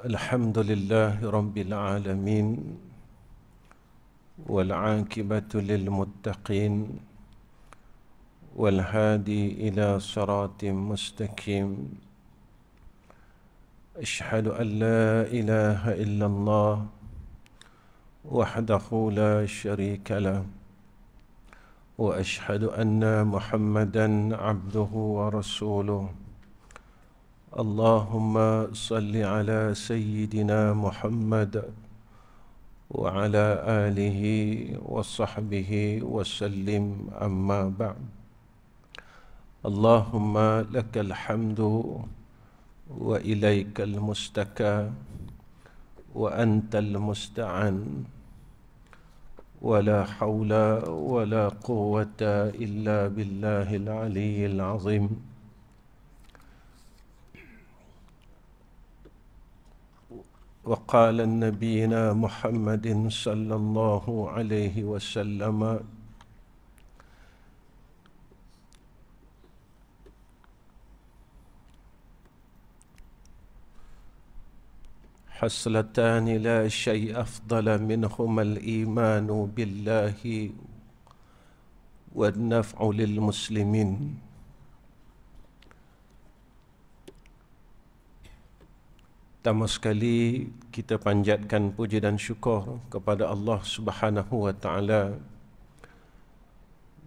الحمد لله رب العالمين والعاقبة للمتقين والهادي إلى صراط مستقيم. أشهد أن لا إله إلا الله وحده لا شريك له وأشهد أن محمدًا عبده ورسوله. اللهم صل على سيدنا محمد وعلى آله وصحبه وسلم. أما بعد. اللهم لك الحمد وإليك المستكى وأنت المستعان ولا حول ولا قوة إلا بالله العلي العظيم. وقال نبينا محمد صلى الله عليه وسلم: حصلتان لا شيء أفضل منهما الإيمان بالله والنفع للمسلمين. Pertama sekali kita panjatkan puji dan syukur kepada Allah Subhanahu wa taala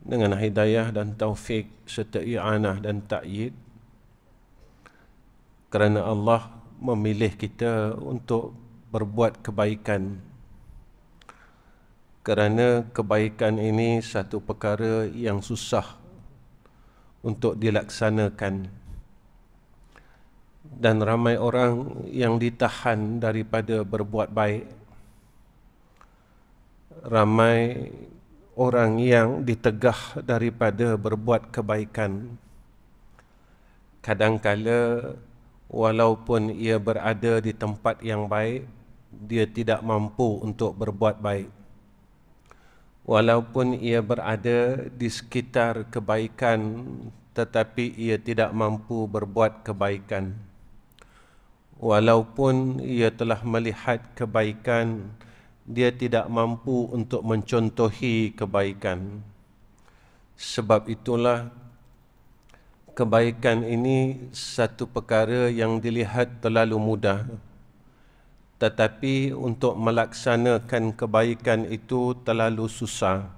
dengan hidayah dan taufik serta i'anah dan ta'yid, kerana Allah memilih kita untuk berbuat kebaikan. Kerana kebaikan ini satu perkara yang susah untuk dilaksanakan, dan ramai orang yang ditahan daripada berbuat baik. Ramai orang yang ditegah daripada berbuat kebaikan. Kadangkala walaupun ia berada di tempat yang baik, dia tidak mampu untuk berbuat baik. Walaupun ia berada di sekitar kebaikan, tetapi ia tidak mampu berbuat kebaikan. Walaupun ia telah melihat kebaikan, dia tidak mampu untuk mencontohi kebaikan. Sebab itulah kebaikan ini satu perkara yang dilihat terlalu mudah, tetapi untuk melaksanakan kebaikan itu terlalu susah.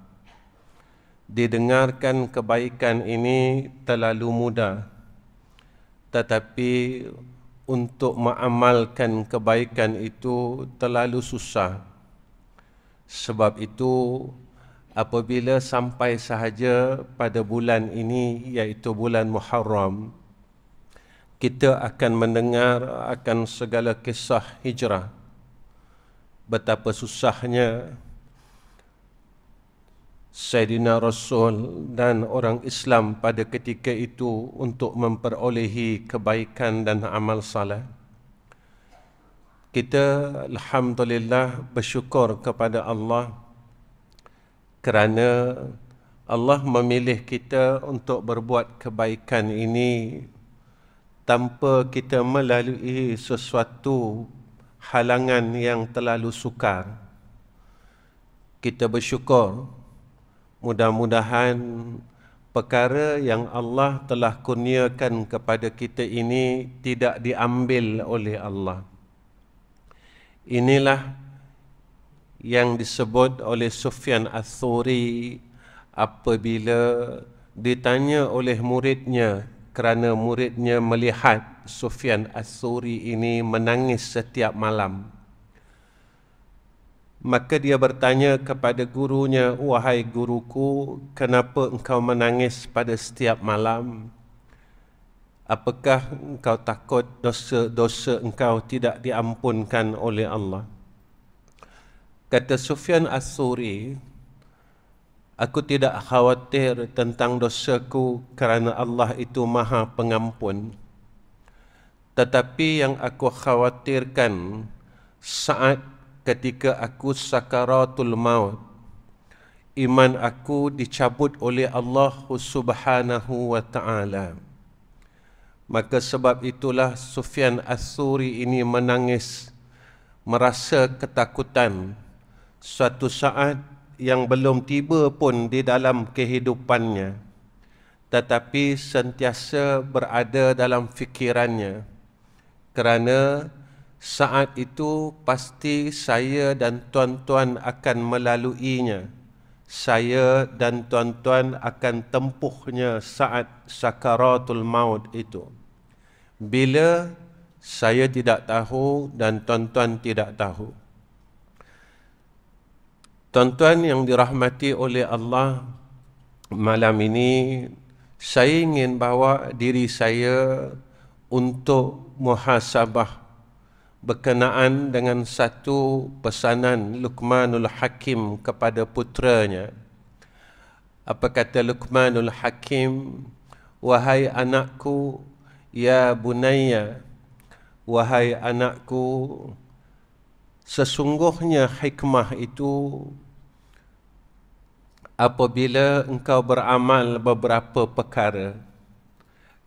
Didengarkan kebaikan ini terlalu mudah, tetapi untuk mengamalkan kebaikan itu terlalu susah. Sebab itu, apabila sampai sahaja pada bulan ini, iaitu bulan Muharram, kita akan mendengar akan segala kisah hijrah. Betapa susahnya Sayyidina Rasul dan orang Islam pada ketika itu untuk memperolehi kebaikan dan amal saleh. Kita alhamdulillah bersyukur kepada Allah kerana Allah memilih kita untuk berbuat kebaikan ini tanpa kita melalui sesuatu halangan yang terlalu sukar. Kita bersyukur. Mudah-mudahan perkara yang Allah telah kurniakan kepada kita ini tidak diambil oleh Allah. Inilah yang disebut oleh Sufyan Ats-Tsauri apabila ditanya oleh muridnya, kerana muridnya melihat Sufyan Ats-Tsauri ini menangis setiap malam. Maka dia bertanya kepada gurunya, "Wahai guruku, kenapa engkau menangis pada setiap malam? Apakah engkau takut dosa-dosa engkau tidak diampunkan oleh Allah?" Kata Sufyan Ats-Tsauri, "Aku tidak khawatir tentang dosaku kerana Allah itu Maha Pengampun. Tetapi yang aku khawatirkan saat ketika aku sakaratul maut, iman aku dicabut oleh Allah Subhanahu wa ta'ala. Maka sebab itulah Sufyan Ats-Tsauri ini menangis, merasa ketakutan. Suatu saat yang belum tiba pun di dalam kehidupannya, tetapi sentiasa berada dalam fikirannya. Kerana saat itu pasti saya dan tuan-tuan akan melaluinya. Saya dan tuan-tuan akan tempuhnya saat sakaratul maut itu. Bila saya tidak tahu dan tuan-tuan tidak tahu. Tuan-tuan yang dirahmati oleh Allah, malam ini saya ingin bawa diri saya untuk muhasabah berkenaan dengan satu pesanan Luqmanul Hakim kepada putranya. Apa kata Luqmanul Hakim? Wahai anakku, ya bunayya, wahai anakku, sesungguhnya hikmah itu apabila engkau beramal beberapa perkara.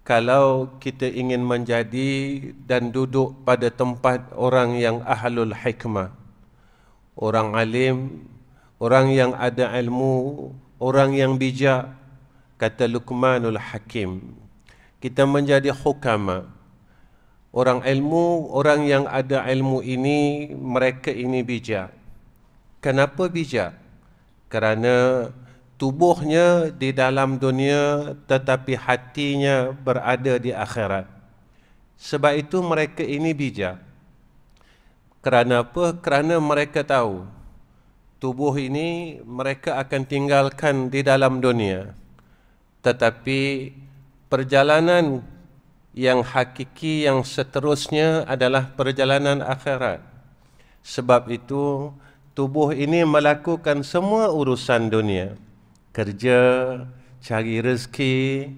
Kalau kita ingin menjadi dan duduk pada tempat orang yang ahlul hikmah, orang alim, orang yang ada ilmu, orang yang bijak, kata Luqmanul Hakim, kita menjadi hukama. Orang ilmu, orang yang ada ilmu ini, mereka ini bijak. Kenapa bijak? Kerana tubuhnya di dalam dunia tetapi hatinya berada di akhirat. Sebab itu mereka ini bijak. Kerana apa? Kerana mereka tahu tubuh ini mereka akan tinggalkan di dalam dunia. Tetapi perjalanan yang hakiki, yang seterusnya adalah perjalanan akhirat. Sebab itu tubuh ini melakukan semua urusan dunia, kerja, cari rezeki,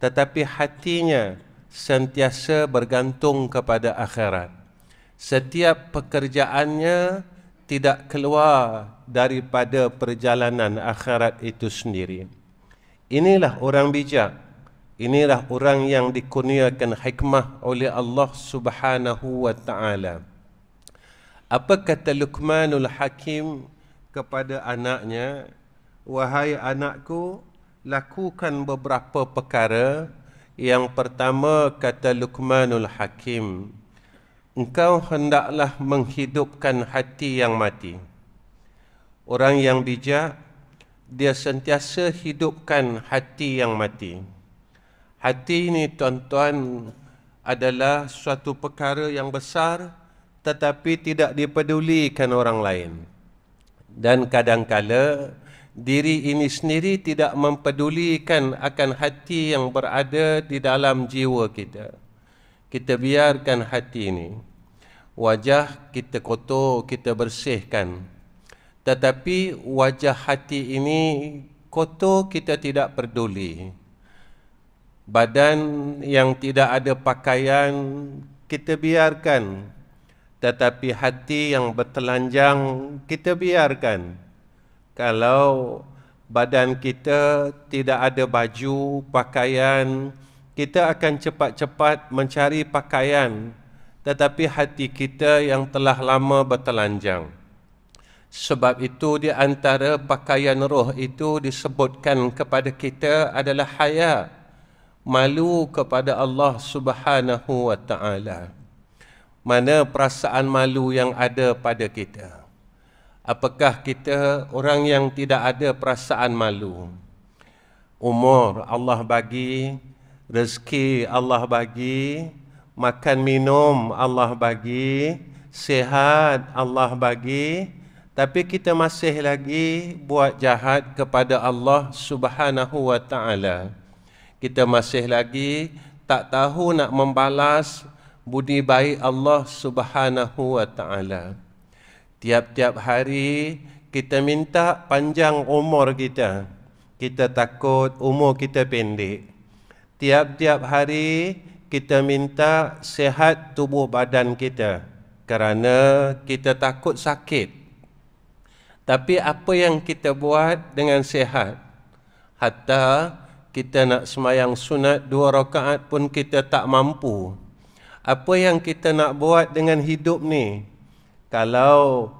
tetapi hatinya sentiasa bergantung kepada akhirat. Setiap pekerjaannya tidak keluar daripada perjalanan akhirat itu sendiri. Inilah orang bijak. Inilah orang yang dikurniakan hikmah oleh Allah Subhanahu wa Ta'ala. Apa kata Luqmanul Hakim kepada anaknya? Wahai anakku, lakukan beberapa perkara. Yang pertama, kata Luqmanul Hakim, engkau hendaklah menghidupkan hati yang mati. Orang yang bijak, dia sentiasa hidupkan hati yang mati. Hati ini, tuan-tuan, adalah suatu perkara yang besar tetapi tidak dipedulikan orang lain. Dan kadang-kala diri ini sendiri tidak mempedulikan akan hati yang berada di dalam jiwa kita. Kita biarkan hati ini. Wajah kita kotor, kita bersihkan. Tetapi wajah hati ini kotor, kita tidak peduli. Badan yang tidak ada pakaian kita biarkan, tetapi hati yang bertelanjang kita biarkan. Kalau badan kita tidak ada baju, pakaian, kita akan cepat-cepat mencari pakaian, tetapi hati kita yang telah lama bertelanjang. Sebab itu di antara pakaian roh itu disebutkan kepada kita adalah haya, malu kepada Allah Subhanahu wa Ta'ala. Mana perasaan malu yang ada pada kita? Apakah kita orang yang tidak ada perasaan malu? Umur Allah bagi, rezeki Allah bagi, makan minum Allah bagi, sihat Allah bagi, tapi kita masih lagi buat jahat kepada Allah Subhanahu wa Ta'ala. Kita masih lagi tak tahu nak membalas budi baik Allah Subhanahu wa Ta'ala. Tiap-tiap hari kita minta panjang umur kita. Kita takut umur kita pendek. Tiap-tiap hari kita minta sihat tubuh badan kita kerana kita takut sakit. Tapi apa yang kita buat dengan sihat? Hatta kita nak semayang sunat 2 rakaat pun kita tak mampu. Apa yang kita nak buat dengan hidup ni? Kalau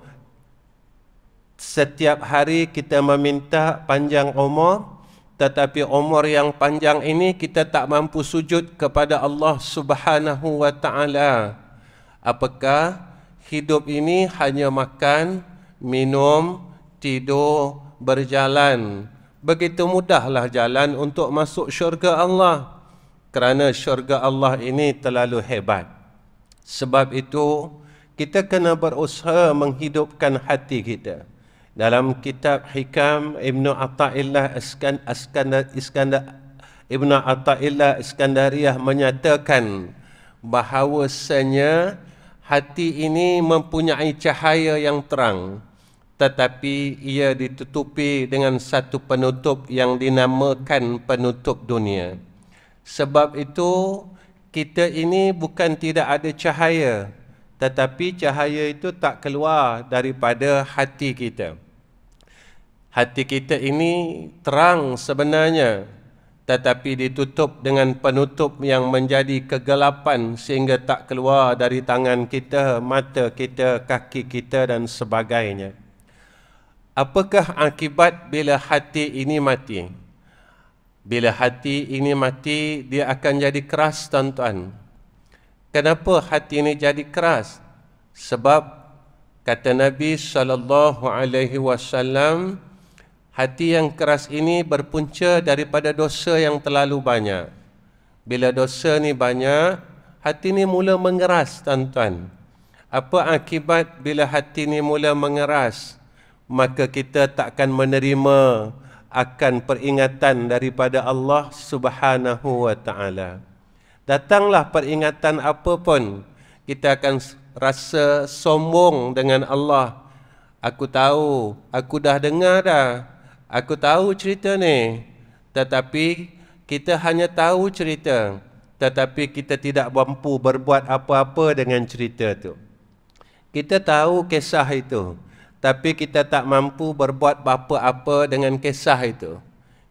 setiap hari kita meminta panjang umur, tetapi umur yang panjang ini kita tak mampu sujud kepada Allah Subhanahu wa ta'ala. Apakah hidup ini hanya makan, minum, tidur, berjalan? Begitu mudahlah jalan untuk masuk syurga Allah. Kerana syurga Allah ini terlalu hebat. Sebab itu, kita kena berusaha menghidupkan hati kita. Dalam kitab Hikam Ibnu Athaillah Iskandariyah menyatakan bahawasanya hati ini mempunyai cahaya yang terang, tetapi ia ditutupi dengan satu penutup yang dinamakan penutup dunia. Sebab itu kita ini bukan tidak ada cahaya, tetapi cahaya itu tak keluar daripada hati kita. Hati kita ini terang sebenarnya, tetapi ditutup dengan penutup yang menjadi kegelapan sehingga tak keluar dari tangan kita, mata kita, kaki kita dan sebagainya. Apakah akibat bila hati ini mati? Bila hati ini mati, dia akan jadi keras, tuan-tuan. Kenapa hati ini jadi keras? Sebab kata Nabi SAW, hati yang keras ini berpunca daripada dosa yang terlalu banyak. Bila dosa ni banyak, hati ni mula mengeras, tuan-tuan. Apa akibat bila hati ni mula mengeras? Maka kita takkan menerima akan peringatan daripada Allah Subhanahu wa ta'ala. Datanglah peringatan apa pun, kita akan rasa sombong dengan Allah. Aku tahu, aku dah dengar dah, aku tahu cerita ni. Tetapi kita hanya tahu cerita, tetapi kita tidak mampu berbuat apa-apa dengan cerita tu. Kita tahu kisah itu, tapi kita tak mampu berbuat apa-apa dengan kisah itu.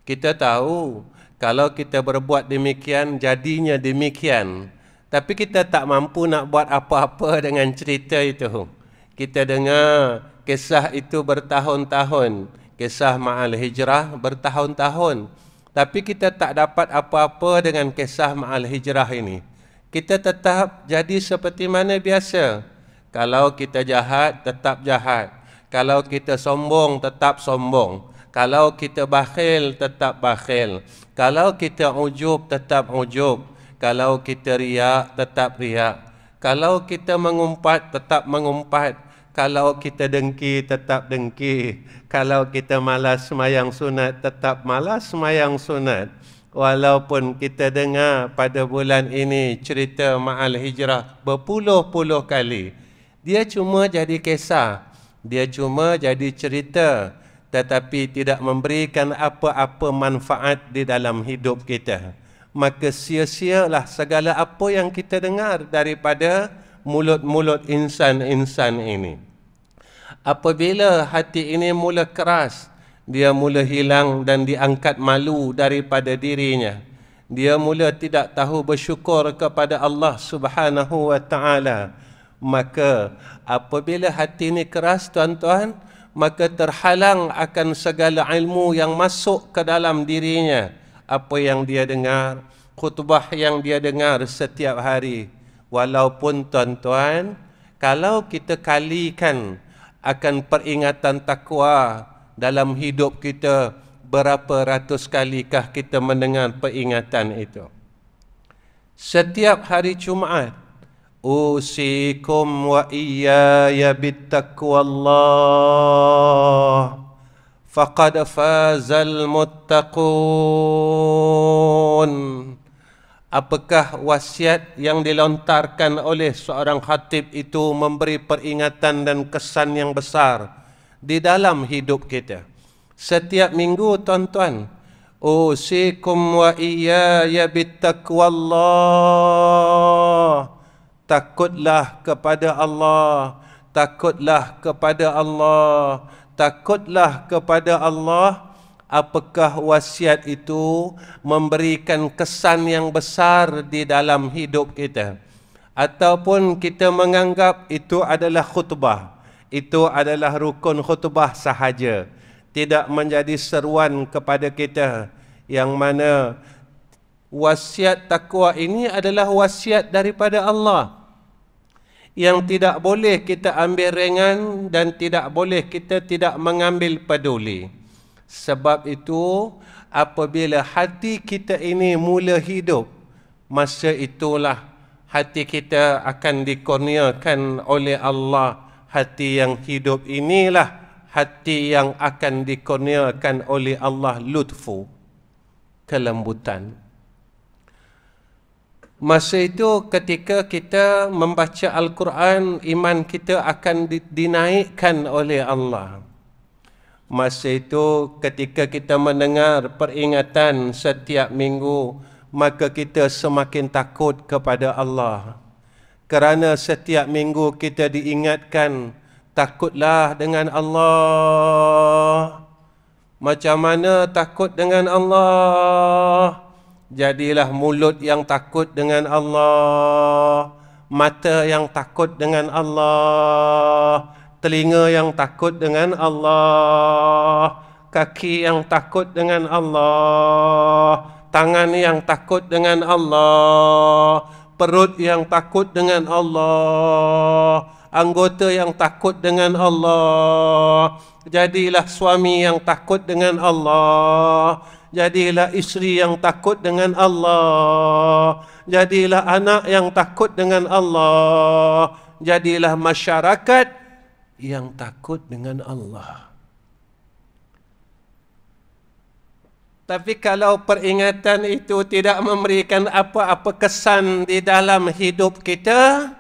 Kita tahu kalau kita berbuat demikian, jadinya demikian. Tapi kita tak mampu nak buat apa-apa dengan cerita itu. Kita dengar kisah itu bertahun-tahun. Kisah Ma'al Hijrah bertahun-tahun. Tapi kita tak dapat apa-apa dengan kisah Ma'al Hijrah ini. Kita tetap jadi seperti mana biasa. Kalau kita jahat, tetap jahat. Kalau kita sombong, tetap sombong. Kalau kita bakhil, tetap bakhil. Kalau kita ujub, tetap ujub. Kalau kita riak, tetap riak. Kalau kita mengumpat, tetap mengumpat. Kalau kita dengki, tetap dengki. Kalau kita malas semayang sunat, tetap malas semayang sunat. Walaupun kita dengar pada bulan ini cerita Ma'al Hijrah berpuluh-puluh kali, dia cuma jadi kisah. Dia cuma jadi cerita, tetapi tidak memberikan apa-apa manfaat di dalam hidup kita. Maka sia-sialah segala apa yang kita dengar daripada mulut-mulut insan-insan ini. Apabila hati ini mula keras, dia mula hilang dan diangkat malu daripada dirinya. Dia mula tidak tahu bersyukur kepada Allah Subhanahu wa ta'ala. Maka apabila hati ini keras, tuan-tuan, maka terhalang akan segala ilmu yang masuk ke dalam dirinya. Apa yang dia dengar, khutbah yang dia dengar setiap hari. Walaupun, tuan-tuan, kalau kita kalikan akan peringatan takwa dalam hidup kita, berapa ratus kalikah kita mendengar peringatan itu? Setiap hari Jumaat, usikum wa iyaya bittaqwallah faqad fazal muttaqun. Apakah wasiat yang dilontarkan oleh seorang khatib itu memberi peringatan dan kesan yang besar di dalam hidup kita? Setiap minggu, tuan-tuan, usikum wa iyaya bittaqwallah. Takutlah kepada Allah, takutlah kepada Allah, takutlah kepada Allah. apakah wasiat itu memberikan kesan yang besar di dalam hidup kita, ataupun kita menganggap itu adalah khutbah, itu adalah rukun khutbah sahaja, tidak menjadi seruan kepada kita, yang mana wasiat takwa ini adalah wasiat daripada Allah yang tidak boleh kita ambil ringan dan tidak boleh kita tidak mengambil peduli. Sebab itu apabila hati kita ini mula hidup, masa itulah hati kita akan dikurniakan oleh Allah. Hati yang hidup inilah hati yang akan dikurniakan oleh Allah lutfu, kelembutan. Masa itu ketika kita membaca Al-Quran, iman kita akan dinaikkan oleh Allah. Masa itu ketika kita mendengar peringatan setiap minggu, maka kita semakin takut kepada Allah. Kerana setiap minggu kita diingatkan, takutlah dengan Allah. Macam mana takut dengan Allah? Jadilah mulut yang takut dengan Allah, mata yang takut dengan Allah, telinga yang takut dengan Allah, kaki yang takut dengan Allah, tangan yang takut dengan Allah, perut yang takut dengan Allah, anggota yang takut dengan Allah. Jadilah suami yang takut dengan Allah, jadilah isteri yang takut dengan Allah, jadilah anak yang takut dengan Allah, jadilah masyarakat yang takut dengan Allah. Tapi kalau peringatan itu tidak memberikan apa-apa kesan di dalam hidup kita,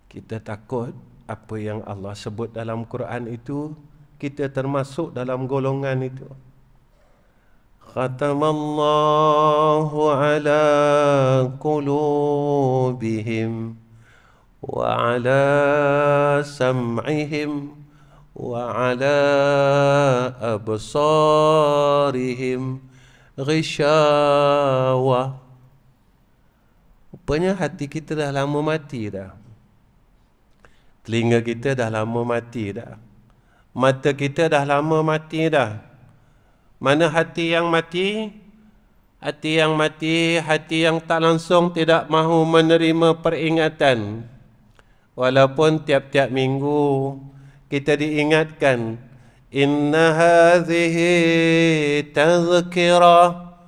kita takut apa yang Allah sebut dalam Quran itu, kita termasuk dalam golongan itu. Khatamallahu ala qulubihim wa ala sam'ihim wa ala absarihim ghishawa. Rupanya hati kita dah lama mati dah. Telinga kita dah lama mati dah. Mata kita dah lama mati dah. Mana hati yang mati? Hati yang mati, hati yang tak langsung tidak mahu menerima peringatan. Walaupun tiap-tiap minggu kita diingatkan, inna hadhihi tazkirah.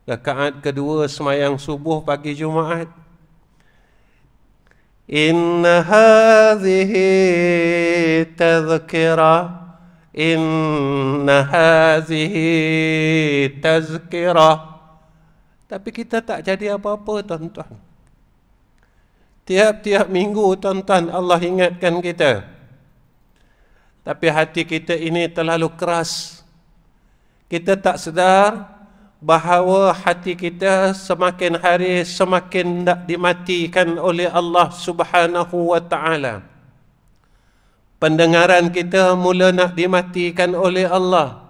Rakaat kedua semayang subuh pagi Jumaat. Inna hadhihi tazkirah, inna hadhihi tazkirah. Tapi kita tak jadi apa-apa, tuan-tuan. Tiap-tiap minggu, tuan-tuan, Allah ingatkan kita. Tapi hati kita ini terlalu keras. Kita tak sedar bahawa hati kita semakin hari semakin nak dimatikan oleh Allah Subhanahu wa ta'ala. Pendengaran kita mula nak dimatikan oleh Allah.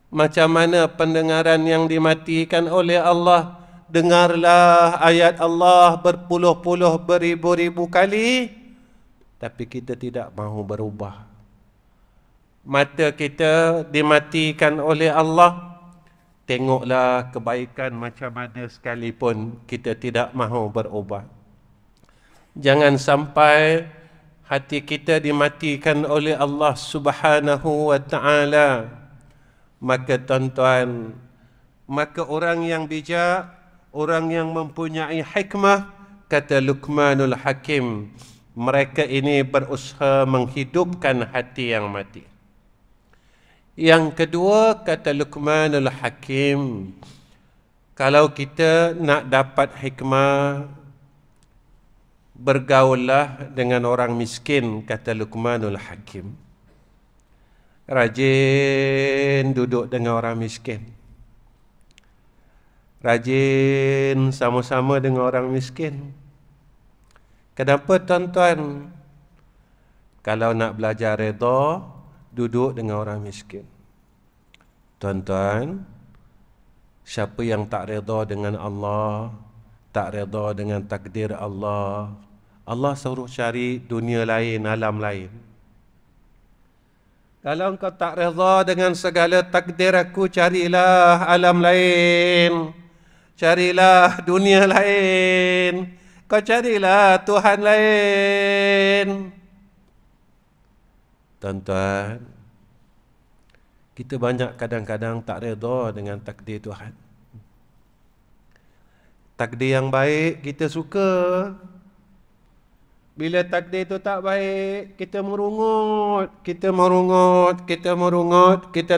Macam mana pendengaran yang dimatikan oleh Allah? Dengarlah ayat Allah berpuluh-puluh beribu-ribu kali, tapi kita tidak mahu berubah. Mata kita dimatikan oleh Allah. Tengoklah kebaikan macam mana sekalipun kita tidak mahu berubah. Jangan sampai hati kita dimatikan oleh Allah Subhanahu wa ta'ala. Maka tuan-tuan, maka orang yang bijak, orang yang mempunyai hikmah, kata Luqmanul Hakim, mereka ini berusaha menghidupkan hati yang mati. Yang kedua, kata Luqmanul Hakim, kalau kita nak dapat hikmah, bergaullah dengan orang miskin, kata Luqmanul Hakim. Rajin duduk dengan orang miskin. Rajin sama-sama dengan orang miskin. Kenapa, tuan-tuan? Kalau nak belajar redha, duduk dengan orang miskin. Tuan-tuan, siapa yang tak redha dengan Allah, tak redha dengan takdir Allah, Allah suruh cari dunia lain, alam lain. Kalau engkau tak redha dengan segala takdir aku, carilah alam lain, carilah dunia lain, kau carilah Tuhan lain. Tuan-tuan, kita banyak kadang-kadang tak redha dengan takdir Tuhan. Takdir yang baik kita suka. Bila takdir itu tak baik, kita merungut, kita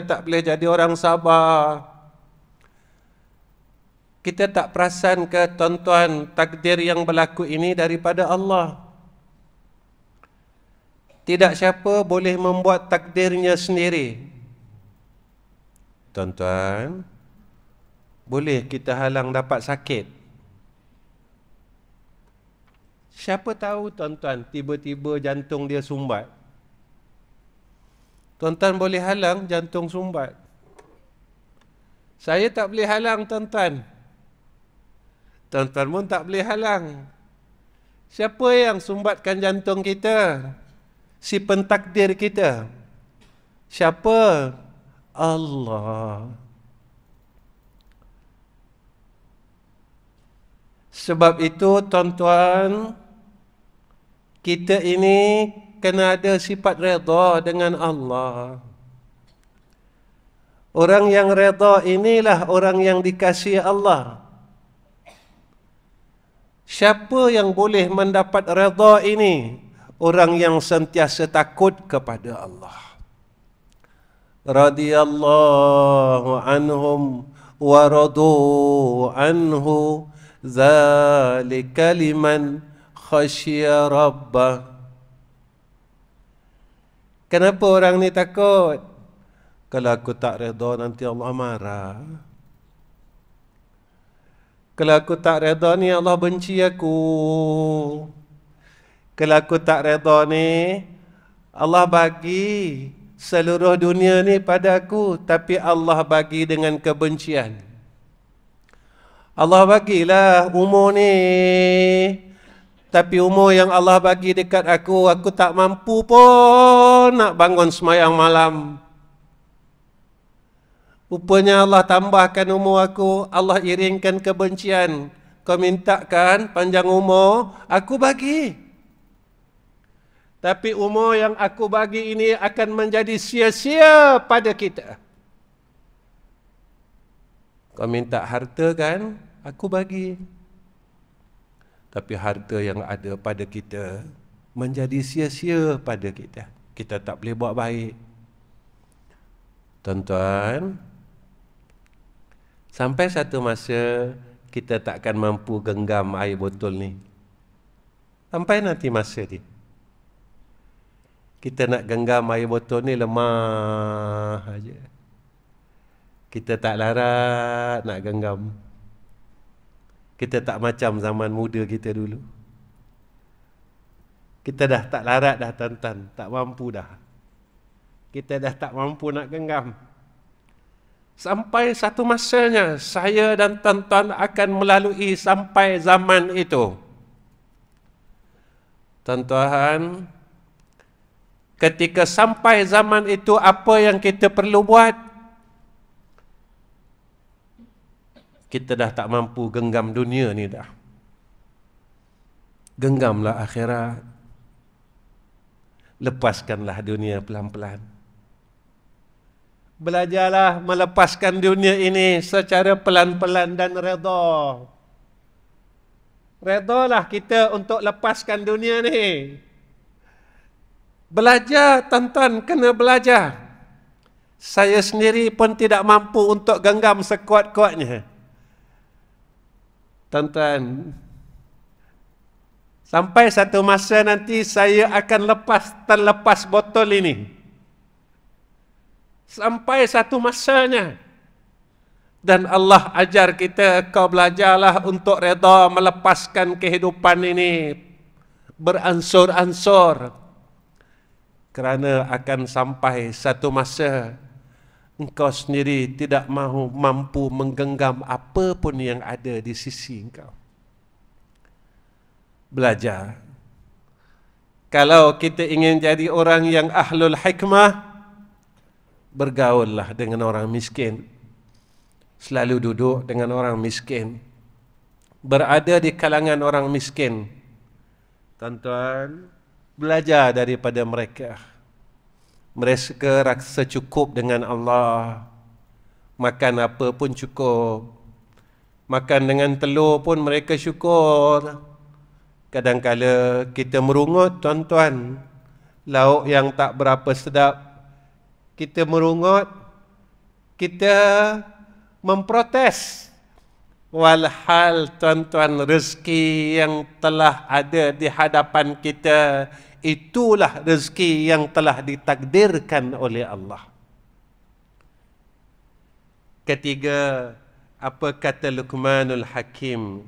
tak boleh jadi orang sabar. Kita tak perasan ke tuan-tuan, takdir yang berlaku ini daripada Allah. Tidak siapa boleh membuat takdirnya sendiri. Tuan-tuan, boleh kita halang dapat sakit. Siapa tahu tuan-tuan, tiba-tiba jantung dia sumbat. Tuan-tuan boleh halang jantung sumbat. Saya tak boleh halang tuan-tuan. Tuan-tuan pun tak boleh halang. Siapa yang sumbatkan jantung kita? Si pentakdir kita. Siapa? Allah. Sebab itu tuan-tuan, kita ini kena ada sifat redha dengan Allah. Orang yang redha inilah orang yang dikasihi Allah. Siapa yang boleh mendapat redha ini? Orang yang sentiasa takut kepada Allah. Radiyallahu anhum wa radu anhu, zalika liman khasyiya rabbah. Kenapa orang ni takut? Kalau aku tak redha nanti Allah marah. Kalau aku tak redha ni Allah benci aku. Kalau aku tak redha ni Allah bagi seluruh dunia ni pada aku, tapi Allah bagi dengan kebencian. Allah bagilah umur ni, tapi umur yang Allah bagi dekat aku tak mampu pun nak bangun sembahyang malam. Rupanya Allah tambahkan umur aku, Allah iringkan kebencian. Kau mintakan panjang umur, aku bagi. Tapi umur yang aku bagi ini akan menjadi sia-sia pada kita. Kau minta harta kan, aku bagi. Tapi harta yang ada pada kita menjadi sia-sia pada kita. Kita tak boleh buat baik. Tuan-tuan, sampai satu masa kita takkan mampu genggam air botol ni. Sampai nanti masa ni kita nak genggam air botol ni lemah aja. Kita tak larat nak genggam. Kita tak macam zaman muda kita dulu. Kita dah tak larat dah tuan-tuan, tak mampu dah. Kita dah tak mampu nak genggam. Sampai satu masanya saya dan tuan-tuan akan melalui sampai zaman itu. Tuan-tuan, ketika sampai zaman itu apa yang kita perlu buat? Kita dah tak mampu genggam dunia ni dah. Genggamlah akhirat. Lepaskanlah dunia pelan-pelan. Belajarlah melepaskan dunia ini secara pelan-pelan dan redha. Redhalah kita untuk lepaskan dunia ni. Belajar, tuan-tuan, kena belajar. Saya sendiri pun tidak mampu untuk genggam sekuat-kuatnya. Tuan-tuan, sampai satu masa nanti saya akan terlepas botol ini. Sampai satu masanya. Dan Allah ajar kita, kau belajarlah untuk redha melepaskan kehidupan ini beransur-ansur. Kerana akan sampai satu masa engkau sendiri tidak mahu mampu menggenggam apa pun yang ada di sisi engkau. Belajar. Kalau kita ingin jadi orang yang ahlul hikmah, bergaullah dengan orang miskin. Selalu duduk dengan orang miskin. Berada di kalangan orang miskin. Tuan-tuan, belajar daripada mereka. Mereka rasa cukup dengan Allah. Makan apa pun cukup. Makan dengan telur pun mereka syukur. Kadang-kala kita merungut, tuan-tuan, lauk yang tak berapa sedap, kita merungut, kita memprotes. Walhal, tuan-tuan, rezeki yang telah ada di hadapan kita, itulah rezeki yang telah ditakdirkan oleh Allah. Ketiga, apa kata Luqmanul Hakim?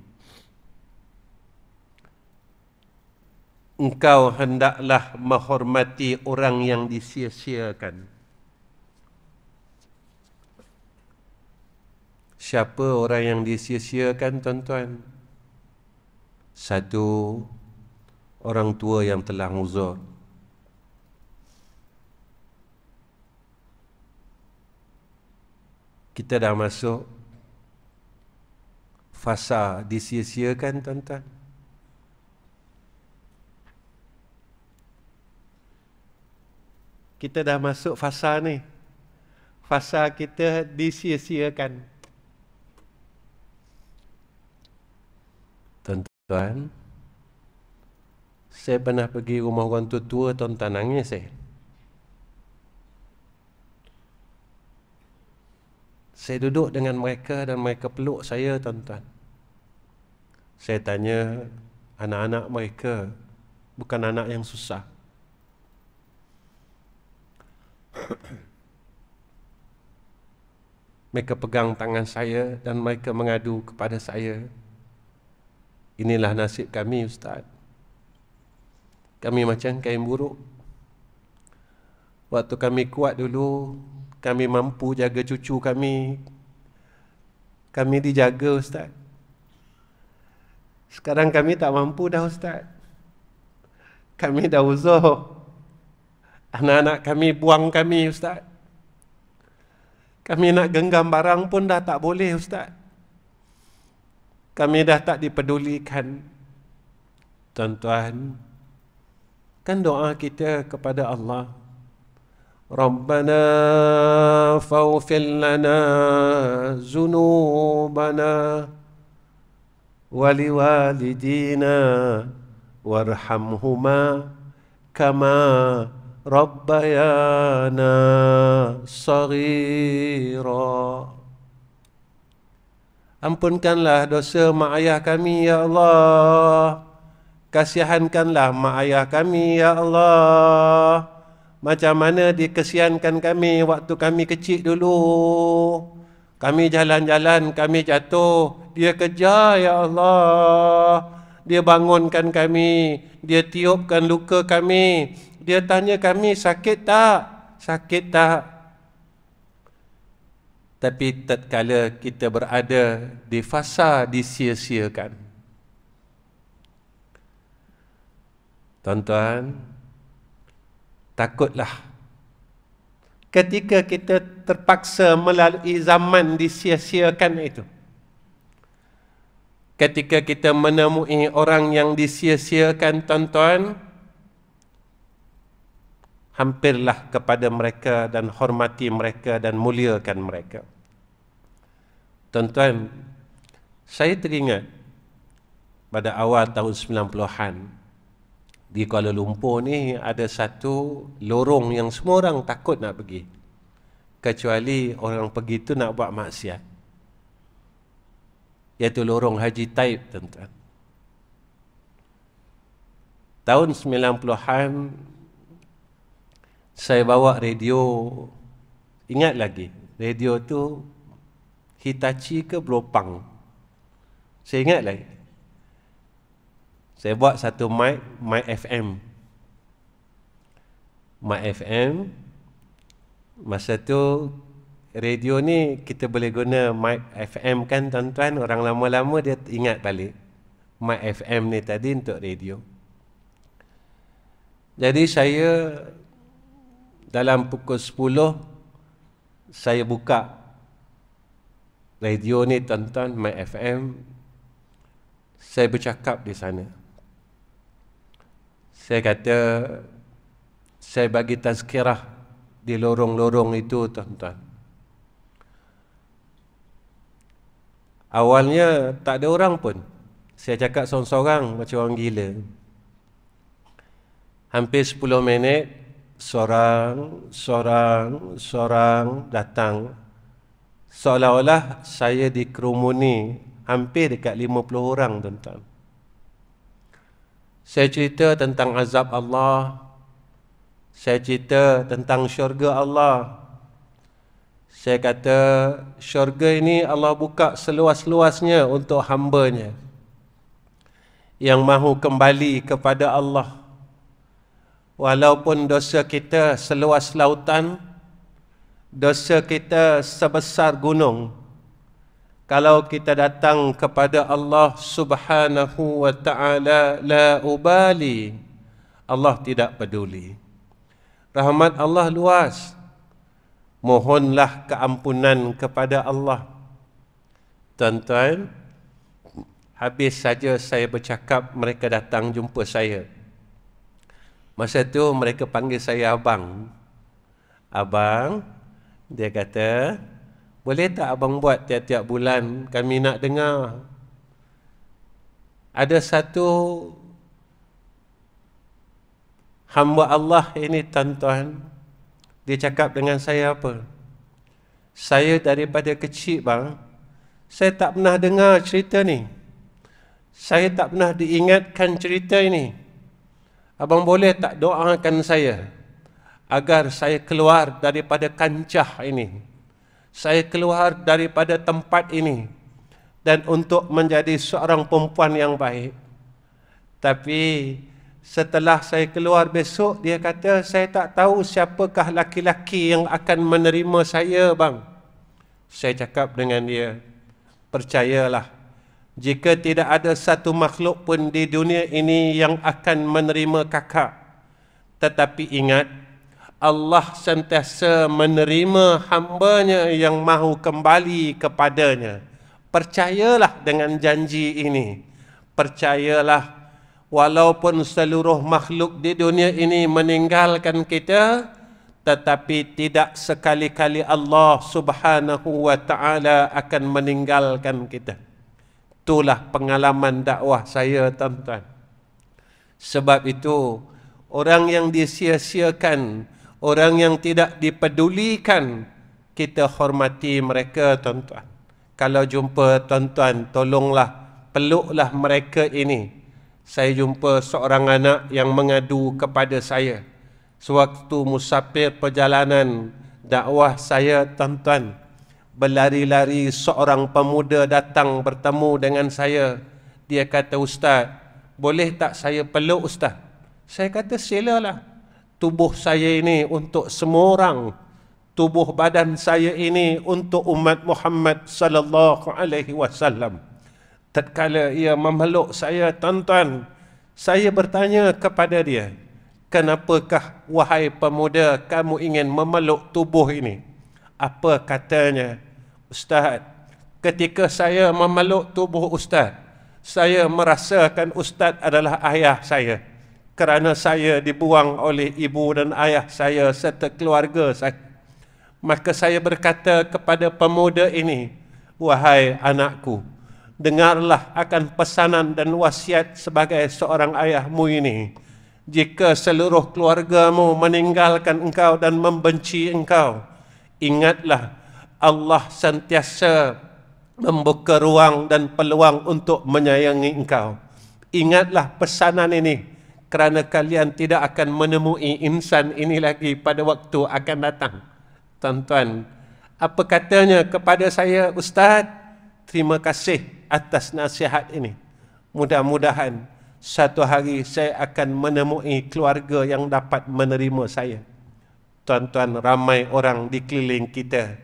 Engkau hendaklah menghormati orang yang disia-siakan. Siapa orang yang disia-siakan, tuan-tuan? Satu, orang tua yang telah uzur. Kita dah masuk fasa disia-siakan, tuan-tuan. Kita dah masuk fasa ni. Fasa kita disia-siakan. Tuan-tuan, saya pernah pergi rumah orang tua-tua, tuan-tuan, nangis saya. Saya duduk dengan mereka dan mereka peluk saya, tuan-tuan. Saya tanya, anak-anak mereka bukan anak yang susah. Mereka pegang tangan saya dan mereka mengadu kepada saya. Inilah nasib kami, Ustaz. Kami macam kain buruk. Waktu kami kuat dulu, kami mampu jaga cucu kami. Kami dijaga, Ustaz. Sekarang kami tak mampu dah, Ustaz. Kami dah uzur. Anak-anak kami buang kami, Ustaz. Kami nak genggam barang pun dah tak boleh, Ustaz. Kami dah tak dipedulikan. Tuan-tuan, kan doa kita kepada Allah. Rabbana faghfir lana zunubana waliwalidina warhamhuma kama Rabbayana saghira. Ampunkanlah dosa mak ayah kami, ya Allah. Kasihankanlah mak ayah kami, ya Allah. Macam mana dikesiankan kami waktu kami kecil dulu. Kami jalan-jalan, kami jatuh, dia kejar, ya Allah. Dia bangunkan kami, dia tiupkan luka kami. Dia tanya kami, sakit tak? Sakit tak? Tapi tatkala kita berada di fasa disia-siakan, tuan-tuan, takutlah ketika kita terpaksa melalui zaman disia-siakan itu. Ketika kita menemui orang yang disia-siakan, tuan-tuan, hampirlah kepada mereka dan hormati mereka dan muliakan mereka. Tuan-tuan, saya teringat pada awal tahun 90-an di Kuala Lumpur ni ada satu lorong yang semua orang takut nak pergi, kecuali orang pergi tu nak buat maksiat, iaitu lorong Haji Taib, tuan-tuan. Tahun 90-an saya bawa radio. Ingat lagi, radio tu Hitachi ke Bropang, saya ingat lagi. Saya buat satu mic FM. Mic FM. Masa tu radio ni kita boleh guna mic FM kan tuan-tuan. Orang lama-lama dia ingat balik mic FM ni tadi untuk radio. Jadi saya dalam pukul 10 saya buka radio ni tuan-tuan, mic FM. Saya bercakap di sana. Saya kata saya bagi tazkirah di lorong-lorong itu tuan-tuan. Awalnya tak ada orang pun. Saya cakap seorang-seorang macam orang gila. Hampir 10 minit, seorang datang. Seolah-olah saya dikerumuni hampir dekat 50 orang tuan-tuan. Saya cerita tentang azab Allah. Saya cerita tentang syurga Allah. Saya kata syurga ini Allah buka seluas-luasnya untuk hamba-Nya yang mahu kembali kepada Allah. Walaupun dosa kita seluas lautan, dosa kita sebesar gunung, kalau kita datang kepada Allah Subhanahu wa ta'ala, la ubali, Allah tidak peduli. Rahmat Allah luas. Mohonlah keampunan kepada Allah. Tuan-tuan, habis saja saya bercakap, mereka datang jumpa saya. Masa tu mereka panggil saya abang. Abang, dia kata, boleh tak abang buat tiap-tiap bulan, kami nak dengar. Ada satu hamba Allah ini tuan-tuan, dia cakap dengan saya apa? Saya daripada kecil bang, saya tak pernah dengar cerita ni. Saya tak pernah diingatkan cerita ini. Abang boleh tak doakan saya agar saya keluar daripada kancah ini, saya keluar daripada tempat ini, dan untuk menjadi seorang perempuan yang baik. Tapi setelah saya keluar besok, dia kata saya tak tahu siapakah laki-laki yang akan menerima saya bang. Saya cakap dengan dia, percayalah, jika tidak ada satu makhluk pun di dunia ini yang akan menerima kakak. Tetapi ingat, Allah sentiasa menerima hamba-Nya yang mahu kembali kepadanya. Percayalah dengan janji ini. Percayalah, walaupun seluruh makhluk di dunia ini meninggalkan kita, tetapi tidak sekali-kali Allah Subhanahu wa ta'ala akan meninggalkan kita. Itulah pengalaman dakwah saya tuan-tuan. Sebab itu, orang yang disia-siakan, orang yang tidak dipedulikan, kita hormati mereka tuan-tuan. Kalau jumpa tuan-tuan, tolonglah, peluklah mereka ini. Saya jumpa seorang anak yang mengadu kepada saya sewaktu musafir perjalanan dakwah saya tuan-tuan. Berlari-lari seorang pemuda datang bertemu dengan saya. Dia kata, Ustaz, boleh tak saya peluk Ustaz? Saya kata, silalah. Tubuh saya ini untuk semua orang. Tubuh badan saya ini untuk umat Muhammad sallallahu alaihi wasallam. Tatkala ia memeluk saya tuan-tuan, saya bertanya kepada dia, kenapakah wahai pemuda kamu ingin memeluk tubuh ini? Apa katanya? Ustaz, ketika saya memeluk tubuh Ustaz, saya merasakan Ustaz adalah ayah saya. Kerana saya dibuang oleh ibu dan ayah saya serta keluarga saya. Maka saya berkata kepada pemuda ini, wahai anakku, dengarlah akan pesanan dan wasiat sebagai seorang ayahmu ini. Jika seluruh keluargamu meninggalkan engkau dan membenci engkau, ingatlah, Allah sentiasa membuka ruang dan peluang untuk menyayangi engkau. Ingatlah pesanan ini, kerana kalian tidak akan menemui insan ini lagi pada waktu akan datang. Tuan-tuan, apa katanya kepada saya? Ustaz, terima kasih atas nasihat ini. Mudah-mudahan satu hari saya akan menemui keluarga yang dapat menerima saya. Tuan-tuan, ramai orang di keliling kita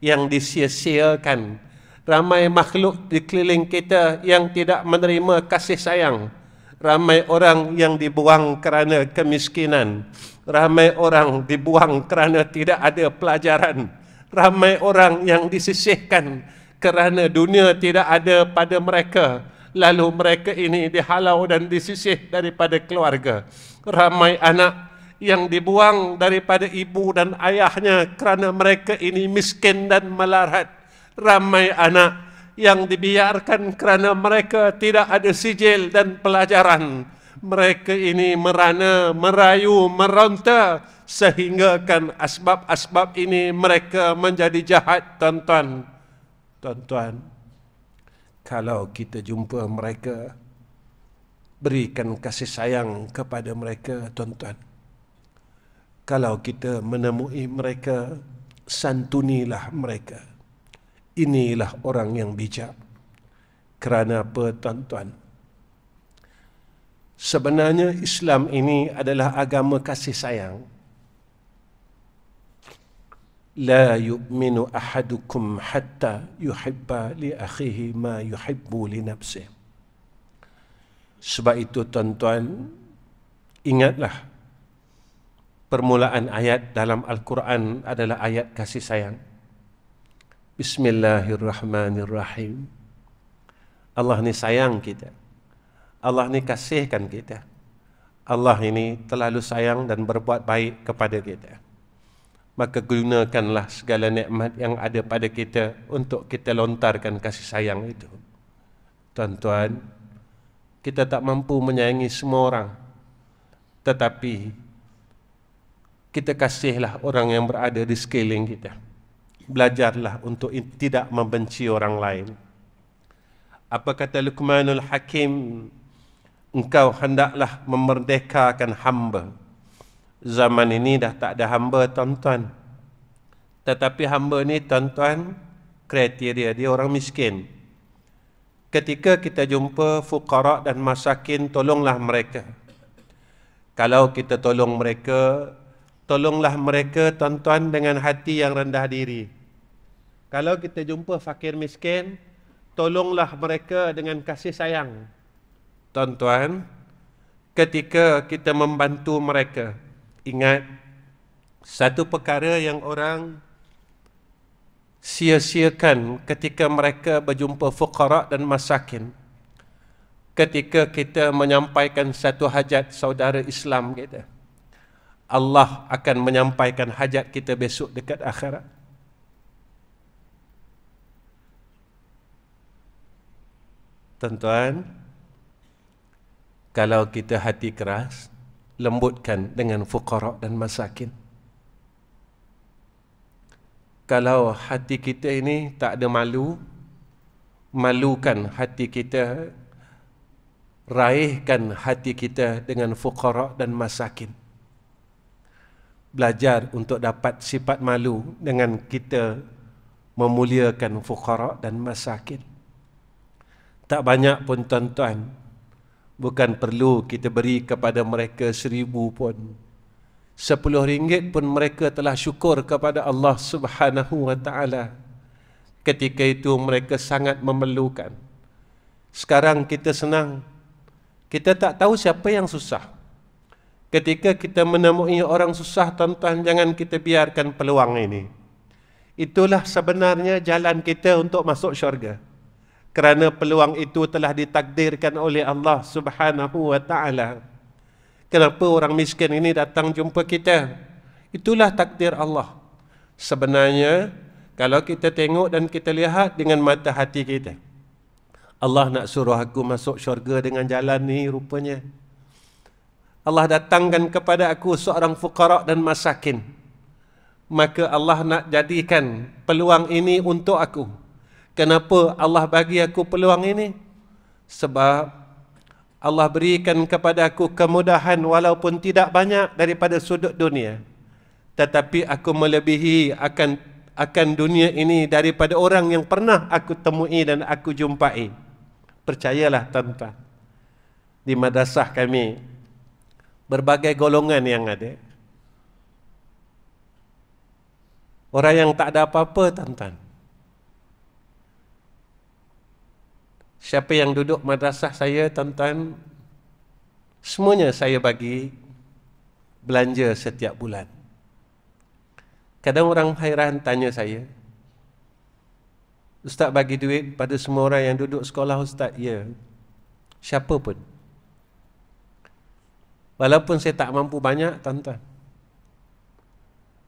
yang disia-siakan. Ramai makhluk di keliling kita yang tidak menerima kasih sayang. Ramai orang yang dibuang kerana kemiskinan. Ramai orang dibuang kerana tidak ada pelajaran. Ramai orang yang disisihkan kerana dunia tidak ada pada mereka. Lalu mereka ini dihalau dan disisih daripada keluarga. Ramai anak yang dibuang daripada ibu dan ayahnya kerana mereka ini miskin dan melarat. Ramai anak yang dibiarkan kerana mereka tidak ada sijil dan pelajaran. Mereka ini merana, merayu, meronta, sehingga kan asbab-asbab ini mereka menjadi jahat. Tuan-tuan, kalau kita jumpa mereka, berikan kasih sayang kepada mereka, tuan-tuan. Kalau kita menemui mereka, santunilah mereka. Inilah orang yang bijak. Kerana apa, tuan-tuan? Sebenarnya Islam ini adalah agama kasih sayang. La yu'minu ahadukum hatta yuhibba li akhihi ma yuhibbu li nafsihi. Sebab itu, tuan-tuan, ingatlah permulaan ayat dalam Al-Quran adalah ayat kasih sayang. Bismillahirrahmanirrahim. Allah ni sayang kita. Allah ni kasihkan kita. Allah ini terlalu sayang dan berbuat baik kepada kita. Maka gunakanlah segala nikmat yang ada pada kita untuk kita lontarkan kasih sayang itu. Tuan-tuan, kita tak mampu menyayangi semua orang. Tetapi kita kasihlah orang yang berada di sekeliling kita. Belajarlah untuk tidak membenci orang lain. Apa kata Luqmanul Hakim? Engkau hendaklah memerdekakan hamba. Zaman ini dah tak ada hamba, tuan-tuan. Tetapi hamba ni, tuan-tuan, kriteria dia orang miskin. Ketika kita jumpa fuqara dan masakin, tolonglah mereka. Kalau kita tolong mereka, tolonglah mereka, tuan-tuan, dengan hati yang rendah diri. Kalau kita jumpa fakir miskin, tolonglah mereka dengan kasih sayang. Tuan-tuan, ketika kita membantu mereka, ingat, satu perkara yang orang sia-siakan ketika mereka berjumpa fuqara dan masakin, ketika kita menyampaikan satu hajat saudara Islam kita, Allah akan menyampaikan hajat kita besok dekat akhirat. Tuan-tuan, kalau kita hati keras, lembutkan dengan fuqara dan masakin. Kalau hati kita ini tak ada malu, malukan hati kita, raihkan hati kita dengan fuqara dan masakin. Belajar untuk dapat sifat malu dengan kita memuliakan fuqara dan masakin. Tak banyak pun, tuan-tuan, bukan perlu kita beri kepada mereka 1,000 pun. 10 ringgit pun mereka telah syukur kepada Allah Subhanahu wa ta'ala. Ketika itu mereka sangat memerlukan. Sekarang kita senang. Kita tak tahu siapa yang susah. Ketika kita menemui orang susah, tuan-tuan, jangan kita biarkan peluang ini. Itulah sebenarnya jalan kita untuk masuk syurga. Kerana peluang itu telah ditakdirkan oleh Allah Subhanahu wa ta'ala. Kenapa orang miskin ini datang jumpa kita? Itulah takdir Allah. Sebenarnya, kalau kita tengok dan kita lihat dengan mata hati kita, Allah nak suruh aku masuk syurga dengan jalan ni rupanya. Allah datangkan kepada aku seorang fuqara dan masakin. Maka Allah nak jadikan peluang ini untuk aku. Kenapa Allah bagi aku peluang ini? Sebab Allah berikan kepada aku kemudahan walaupun tidak banyak daripada sudut dunia. Tetapi aku melebihi akan dunia ini daripada orang yang pernah aku temui dan aku jumpai. Percayalah, tuan-tuan. Di madrasah kami, berbagai golongan yang ada. Orang yang tak ada apa-apa, tuan-tuan. Siapa yang duduk madrasah saya, tuan-tuan, semuanya saya bagi belanja setiap bulan. Kadang orang hairan tanya saya, Ustaz bagi duit pada semua orang yang duduk sekolah Ustaz? Ya. Siapa pun. Walaupun saya tak mampu banyak, tuan-tuan.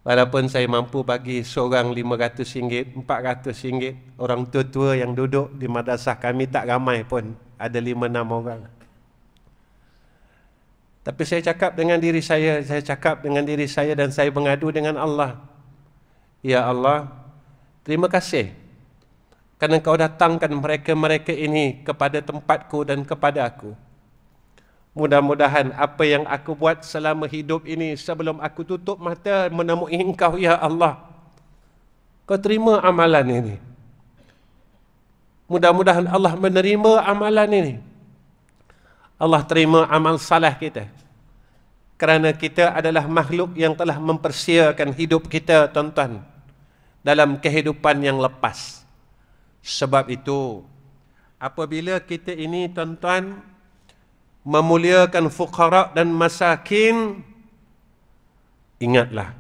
Walaupun saya mampu bagi seorang RM500, RM400, orang tua-tua yang duduk di madrasah kami tak ramai pun, ada 5-6 orang. Tapi saya cakap dengan diri saya dan saya mengadu dengan Allah. Ya Allah, terima kasih kerana Kau datangkan mereka-mereka ini kepada tempatku dan kepada aku. Mudah-mudahan apa yang aku buat selama hidup ini, sebelum aku tutup mata menemui Engkau, Ya Allah, Kau terima amalan ini. Mudah-mudahan Allah menerima amalan ini. Allah terima amal salah kita. Kerana kita adalah makhluk yang telah mempersiakan hidup kita, tuan-tuan, dalam kehidupan yang lepas. Sebab itu, apabila kita ini, tuan-tuan, memuliakan fuqara dan masakin, ingatlah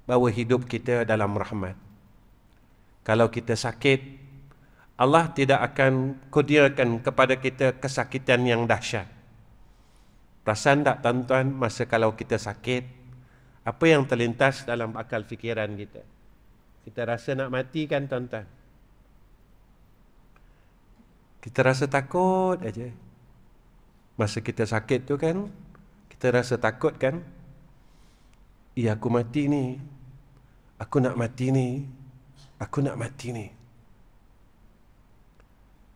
bahawa hidup kita dalam rahmat. Kalau kita sakit, Allah tidak akan kurniakan kepada kita kesakitan yang dahsyat. Perasan tak, tuan-tuan, masa kalau kita sakit, apa yang terlintas dalam akal fikiran kita? Kita rasa nak mati kan, tuan-tuan? Kita rasa takut aja. Masa kita sakit tu kan, kita rasa takut kan? Ya, aku mati ni. Aku nak mati ni. Aku nak mati ni.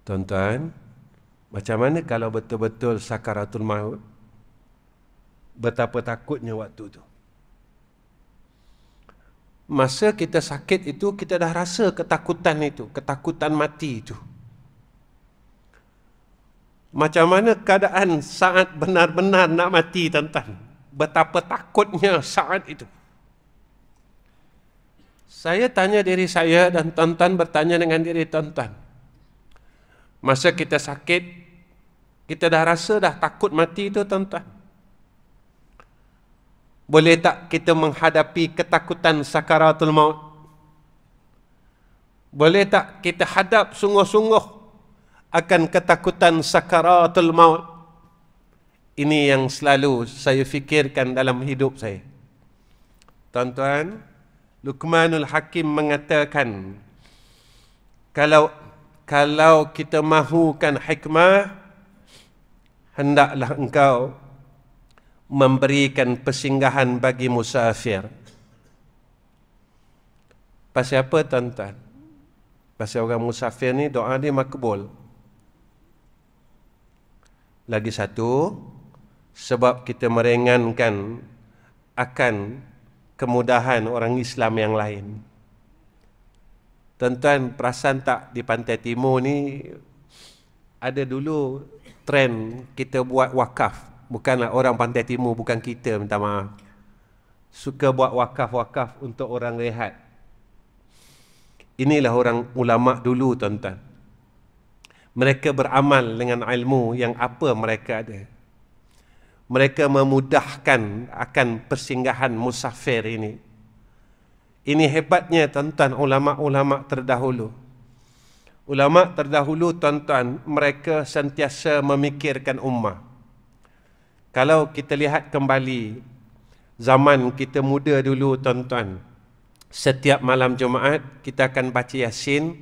Tuan-tuan, macam mana kalau betul-betul sakaratul maut? Betapa takutnya waktu tu. Masa kita sakit itu, kita dah rasa ketakutan itu, ketakutan mati itu. Macam mana keadaan saat benar-benar nak mati, tuan-tuan? Betapa takutnya saat itu. Saya tanya diri saya dan tuan-tuan bertanya dengan diri tuan-tuan. Masa kita sakit, kita dah rasa dah takut mati itu, tuan-tuan. Boleh tak kita menghadapi ketakutan sakaratul maut? Boleh tak kita hadap sungguh-sungguh akan ketakutan sakaratul maut? Ini yang selalu saya fikirkan dalam hidup saya. Tuan-tuan, Luqmanul Hakim mengatakan, kalau kita mahukan hikmah, hendaklah engkau memberikan persinggahan bagi musafir. Pasal apa, tuan-tuan? Pasal orang musafir ni doa dia makbul. Lagi satu, sebab kita meringankan akan kemudahan orang Islam yang lain. Tuan-tuan, perasan tak di Pantai Timur ni ada dulu trend kita buat wakaf. Bukanlah orang Pantai Timur, bukan kita, minta maaf, suka buat wakaf-wakaf untuk orang rehat. Inilah orang ulama dulu, tuan-tuan. Mereka beramal dengan ilmu yang apa mereka ada. Mereka memudahkan akan persinggahan musafir ini. Ini hebatnya, tuan-tuan, ulama-ulama terdahulu. Ulama terdahulu, tuan-tuan, mereka sentiasa memikirkan ummah. Kalau kita lihat kembali zaman kita muda dulu, tuan-tuan, setiap malam Jumaat kita akan baca Yasin,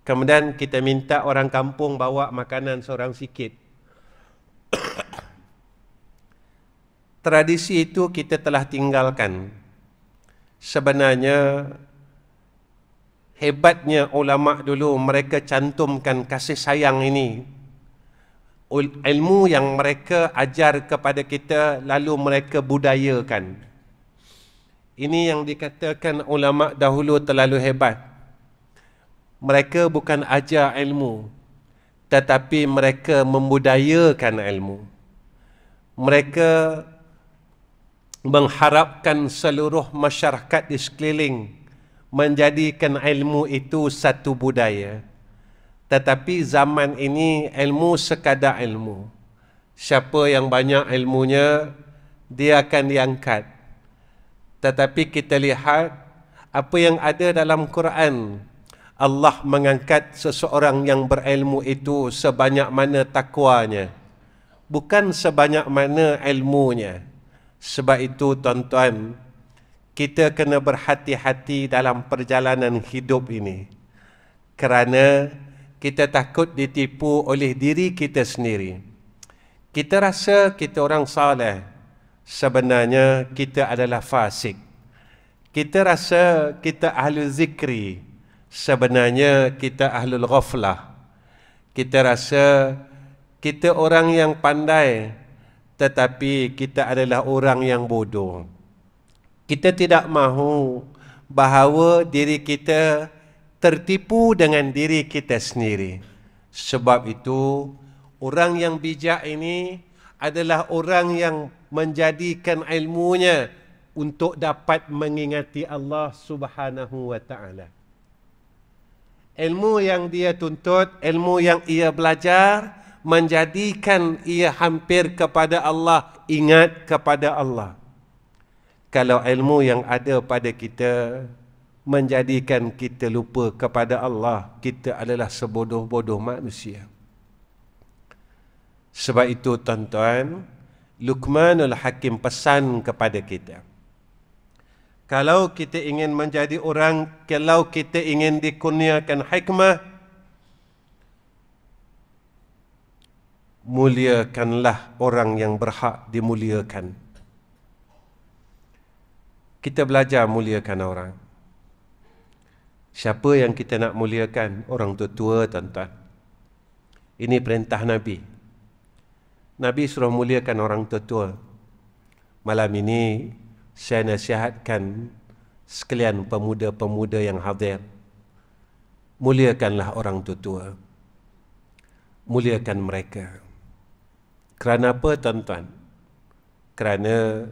kemudian kita minta orang kampung bawa makanan seorang sikit. Tradisi itu kita telah tinggalkan. Sebenarnya hebatnya ulama dulu, mereka cantumkan kasih sayang ini. Ilmu yang mereka ajar kepada kita, lalu mereka budayakan. Ini yang dikatakan ulama dahulu terlalu hebat. Mereka bukan ajar ilmu, tetapi mereka membudayakan ilmu. Mereka mengharapkan seluruh masyarakat di sekeliling menjadikan ilmu itu satu budaya. Tetapi zaman ini ilmu sekadar ilmu. Siapa yang banyak ilmunya, dia akan diangkat. Tetapi kita lihat apa yang ada dalam Quran. Allah mengangkat seseorang yang berilmu itu sebanyak mana takwanya, bukan sebanyak mana ilmunya. Sebab itu tuan-tuan, kita kena berhati-hati dalam perjalanan hidup ini. Kerana kita takut ditipu oleh diri kita sendiri. Kita rasa kita orang saleh, sebenarnya kita adalah fasik. Kita rasa kita ahlul zikri, sebenarnya kita ahlul ghaflah. Kita rasa kita orang yang pandai, tetapi kita adalah orang yang bodoh. Kita tidak mahu bahawa diri kita tertipu dengan diri kita sendiri. Sebab itu, orang yang bijak ini adalah orang yang menjadikan ilmunya untuk dapat mengingati Allah Subhanahu wa ta'ala. Ilmu yang dia tuntut, ilmu yang ia belajar, menjadikan ia hampir kepada Allah, ingat kepada Allah. Kalau ilmu yang ada pada kita menjadikan kita lupa kepada Allah, kita adalah sebodoh-bodoh manusia. Sebab itu tuan-tuan, Luqmanul Hakim pesan kepada kita, kalau kita ingin menjadi orang, kalau kita ingin dikurniakan hikmah, muliakanlah orang yang berhak dimuliakan. Kita belajar muliakan orang. Siapa yang kita nak muliakan? Orang tua-tua, tuan-tuan. Ini perintah Nabi. Nabi suruh muliakan orang tua-tua. Malam ini saya nasihatkan sekalian pemuda-pemuda yang hadir. Muliakanlah orang tua-tua. Muliakan mereka. Kerana apa, tuan-tuan? Kerana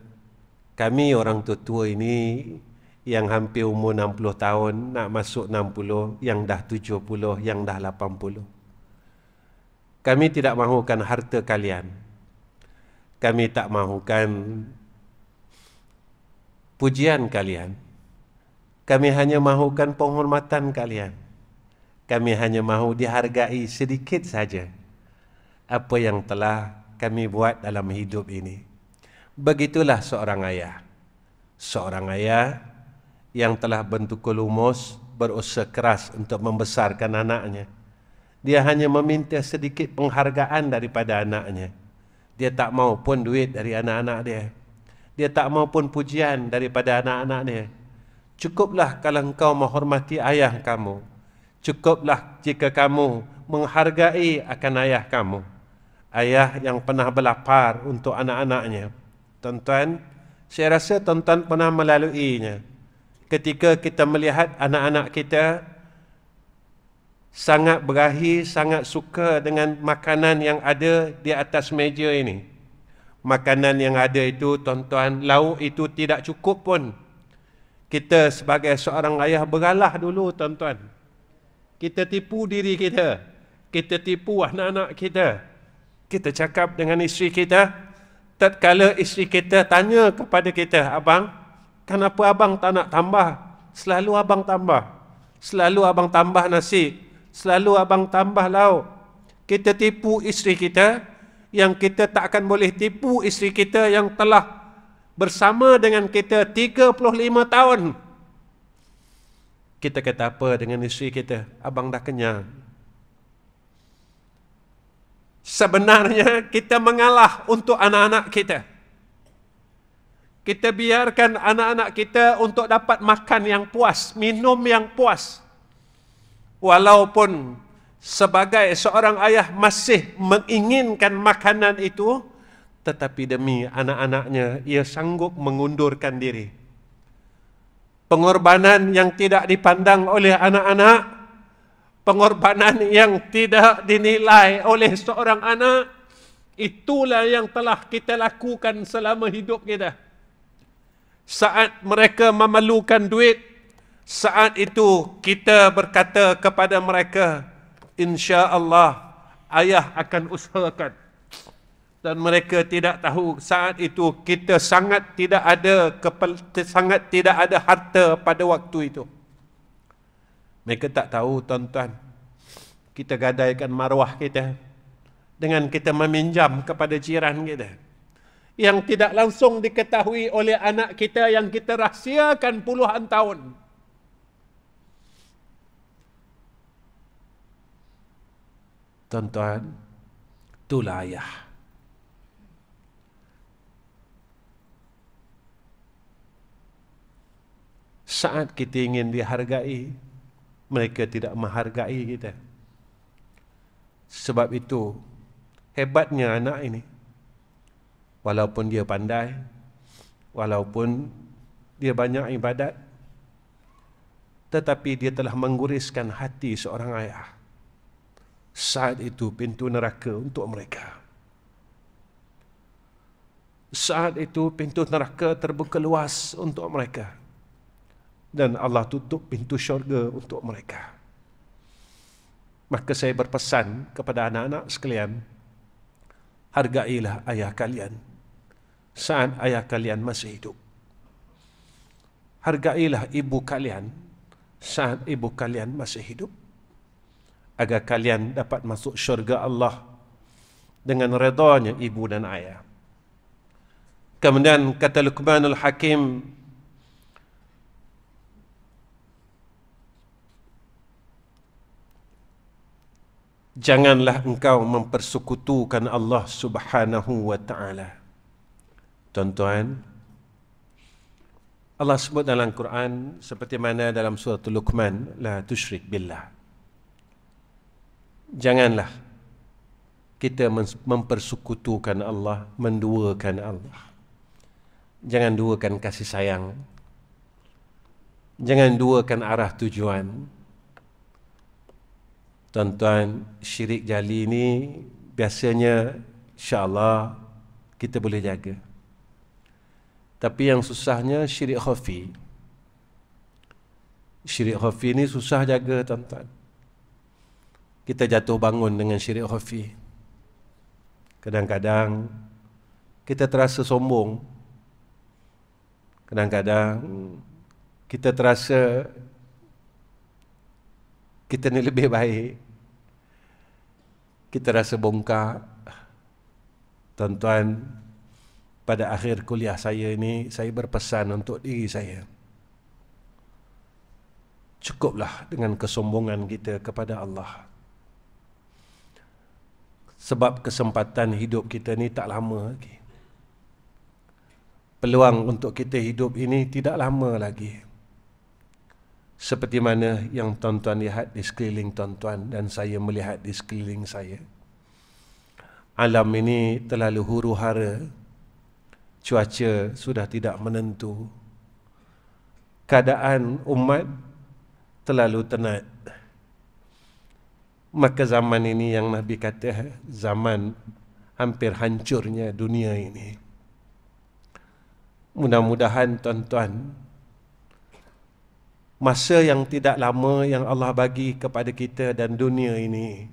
kami orang tua-tua ini yang hampir umur 60 tahun, nak masuk 60, yang dah 70, yang dah 80. Kami tidak mahukan harta kalian. Kami tak mahukan pujian kalian. Kami hanya mahukan penghormatan kalian. Kami hanya mahu dihargai sedikit saja apa yang telah kami buat dalam hidup ini. Begitulah seorang ayah. Seorang ayah yang telah bentukul umus, berusaha keras untuk membesarkan anaknya. Dia hanya meminta sedikit penghargaan daripada anaknya. Dia tak mau pun duit dari anak-anak dia. Dia tak mau pun pujian daripada anak-anak dia. Cukuplah kalau engkau menghormati ayah kamu. Cukuplah jika kamu menghargai akan ayah kamu. Ayah yang pernah berlapar untuk anak-anaknya. Tuan-tuan, saya rasa tuan-tuan pernah melaluinya. Ketika kita melihat anak-anak kita sangat berahi, sangat suka dengan makanan yang ada di atas meja ini. Makanan yang ada itu, tuan-tuan, lauk itu tidak cukup pun. Kita sebagai seorang ayah beralah dulu, tuan-tuan. Kita tipu diri kita. Kita tipu anak-anak kita. Kita cakap dengan isteri kita. Tatkala isteri kita tanya kepada kita, abang, kenapa abang tak nak tambah? Selalu abang tambah. Selalu abang tambah nasi. Selalu abang tambah lauk. Kita tipu isteri kita, yang kita tak akan boleh tipu isteri kita yang telah bersama dengan kita 35 tahun. Kita kata apa dengan isteri kita? Abang dah kenyang. Sebenarnya kita mengalah untuk anak-anak kita. Kita biarkan anak-anak kita untuk dapat makan yang puas, minum yang puas. Walaupun sebagai seorang ayah masih menginginkan makanan itu, tetapi demi anak-anaknya ia sanggup mengundurkan diri. Pengorbanan yang tidak dipandang oleh anak-anak, pengorbanan yang tidak dinilai oleh seorang anak, itulah yang telah kita lakukan selama hidup kita. Saat mereka memerlukan duit, Saat itu kita berkata kepada mereka, insya-Allah ayah akan usahakan. Dan mereka tidak tahu saat itu kita sangat tidak ada harta pada waktu itu. Mereka tak tahu, tuan-tuan, kita gadaikan maruah kita dengan kita meminjam kepada jiran kita, yang tidak langsung diketahui oleh anak kita yang kita rahsiakan puluhan tahun. Tuan-tuan, itulah ayah. Saat kita ingin dihargai, mereka tidak menghargai kita. Sebab itu, hebatnya anak ini. Walaupun dia pandai, walaupun dia banyak ibadat, tetapi dia telah mengguriskan hati seorang ayah. Saat itu pintu neraka untuk mereka. Saat itu pintu neraka terbuka luas untuk mereka. Dan Allah tutup pintu syurga untuk mereka. Maka saya berpesan kepada anak-anak sekalian, hargailah ayah kalian saat ayah kalian masih hidup. Hargailah ibu kalian saat ibu kalian masih hidup, agar kalian dapat masuk syurga Allah dengan redanya ibu dan ayah. Kemudian kata Luqmanul Hakim, janganlah engkau mempersekutukan Allah Subhanahu wa ta'ala. Tuan-tuan, Allah sebut dalam Quran seperti mana dalam surah Luqman, la tusyrik billah. Janganlah kita mempersekutukan Allah, menduakan Allah. Jangan duakan kasih sayang. Jangan duakan arah tujuan. Tuan-tuan, syirik jali ni biasanya insya-Allah kita boleh jaga. Tapi yang susahnya syirik khafi. Syirik khafi ni susah jaga, tuan-tuan. Kita jatuh bangun dengan syirik khafi. Kadang-kadang kita terasa sombong. Kadang-kadang kita terasa kita ni lebih baik. Kita rasa bongkak. Tuan-tuan, pada akhir kuliah saya ini, saya berpesan untuk diri saya. Cukuplah dengan kesombongan kita kepada Allah. Sebab kesempatan hidup kita ni tak lama lagi. Peluang untuk kita hidup ini tidak lama lagi. Seperti mana yang tuan-tuan lihat di sekeliling tuan-tuan dan saya melihat di sekeliling saya. Alam ini terlalu huru-hara. Cuaca sudah tidak menentu. Keadaan umat terlalu tenat. Maka zaman ini yang Nabi kata, zaman hampir hancurnya dunia ini. Mudah-mudahan tuan-tuan, masa yang tidak lama yang Allah bagi kepada kita dan dunia ini,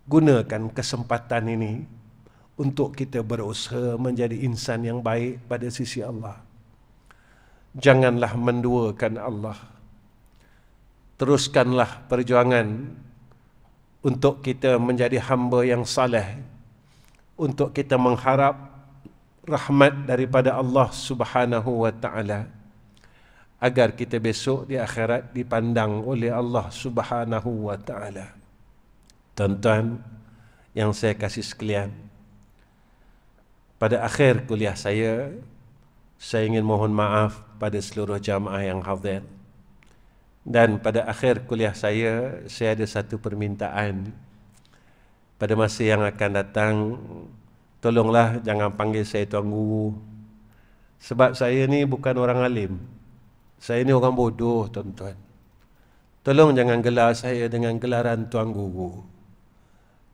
gunakan kesempatan ini untuk kita berusaha menjadi insan yang baik pada sisi Allah. Janganlah menduakan Allah. Teruskanlah perjuangan untuk kita menjadi hamba yang saleh, untuk kita mengharap rahmat daripada Allah Subhanahu wa ta'ala, agar kita besok di akhirat dipandang oleh Allah Subhanahu wa ta'ala. Tuan-tuan yang saya kasih sekalian, pada akhir kuliah saya ingin mohon maaf pada seluruh jamaah yang hadir. Dan pada akhir kuliah saya ada satu permintaan. Pada masa yang akan datang, tolonglah jangan panggil saya Tuan Guru. Sebab saya ni bukan orang alim. Saya ni orang bodoh, tuan-tuan. Tolong jangan gelar saya dengan gelaran Tuan Guru.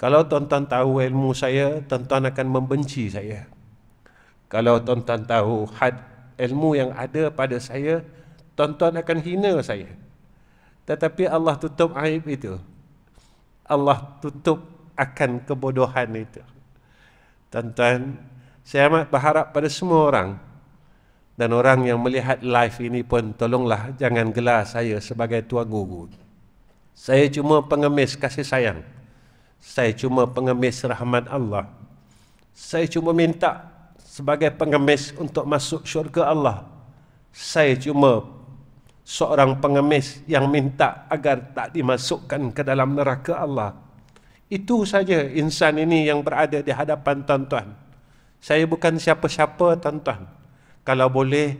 Kalau tuan-tuan tahu ilmu saya, tuan-tuan akan membenci saya. Kalau tuan-tuan tahu had ilmu yang ada pada saya, tuan-tuan akan hina saya. Tetapi Allah tutup aib itu. Allah tutup akan kebodohan itu. Tuan-tuan, saya amat berharap pada semua orang, dan orang yang melihat live ini pun, tolonglah jangan gelar saya sebagai tuan guru. Saya cuma pengemis kasih sayang. Saya cuma pengemis rahmat Allah. Saya cuma minta sebagai pengemis untuk masuk syurga Allah. Saya cuma seorang pengemis yang minta agar tak dimasukkan ke dalam neraka Allah. Itu saja insan ini yang berada di hadapan tuan-tuan. Saya bukan siapa-siapa tuan-tuan. Kalau boleh,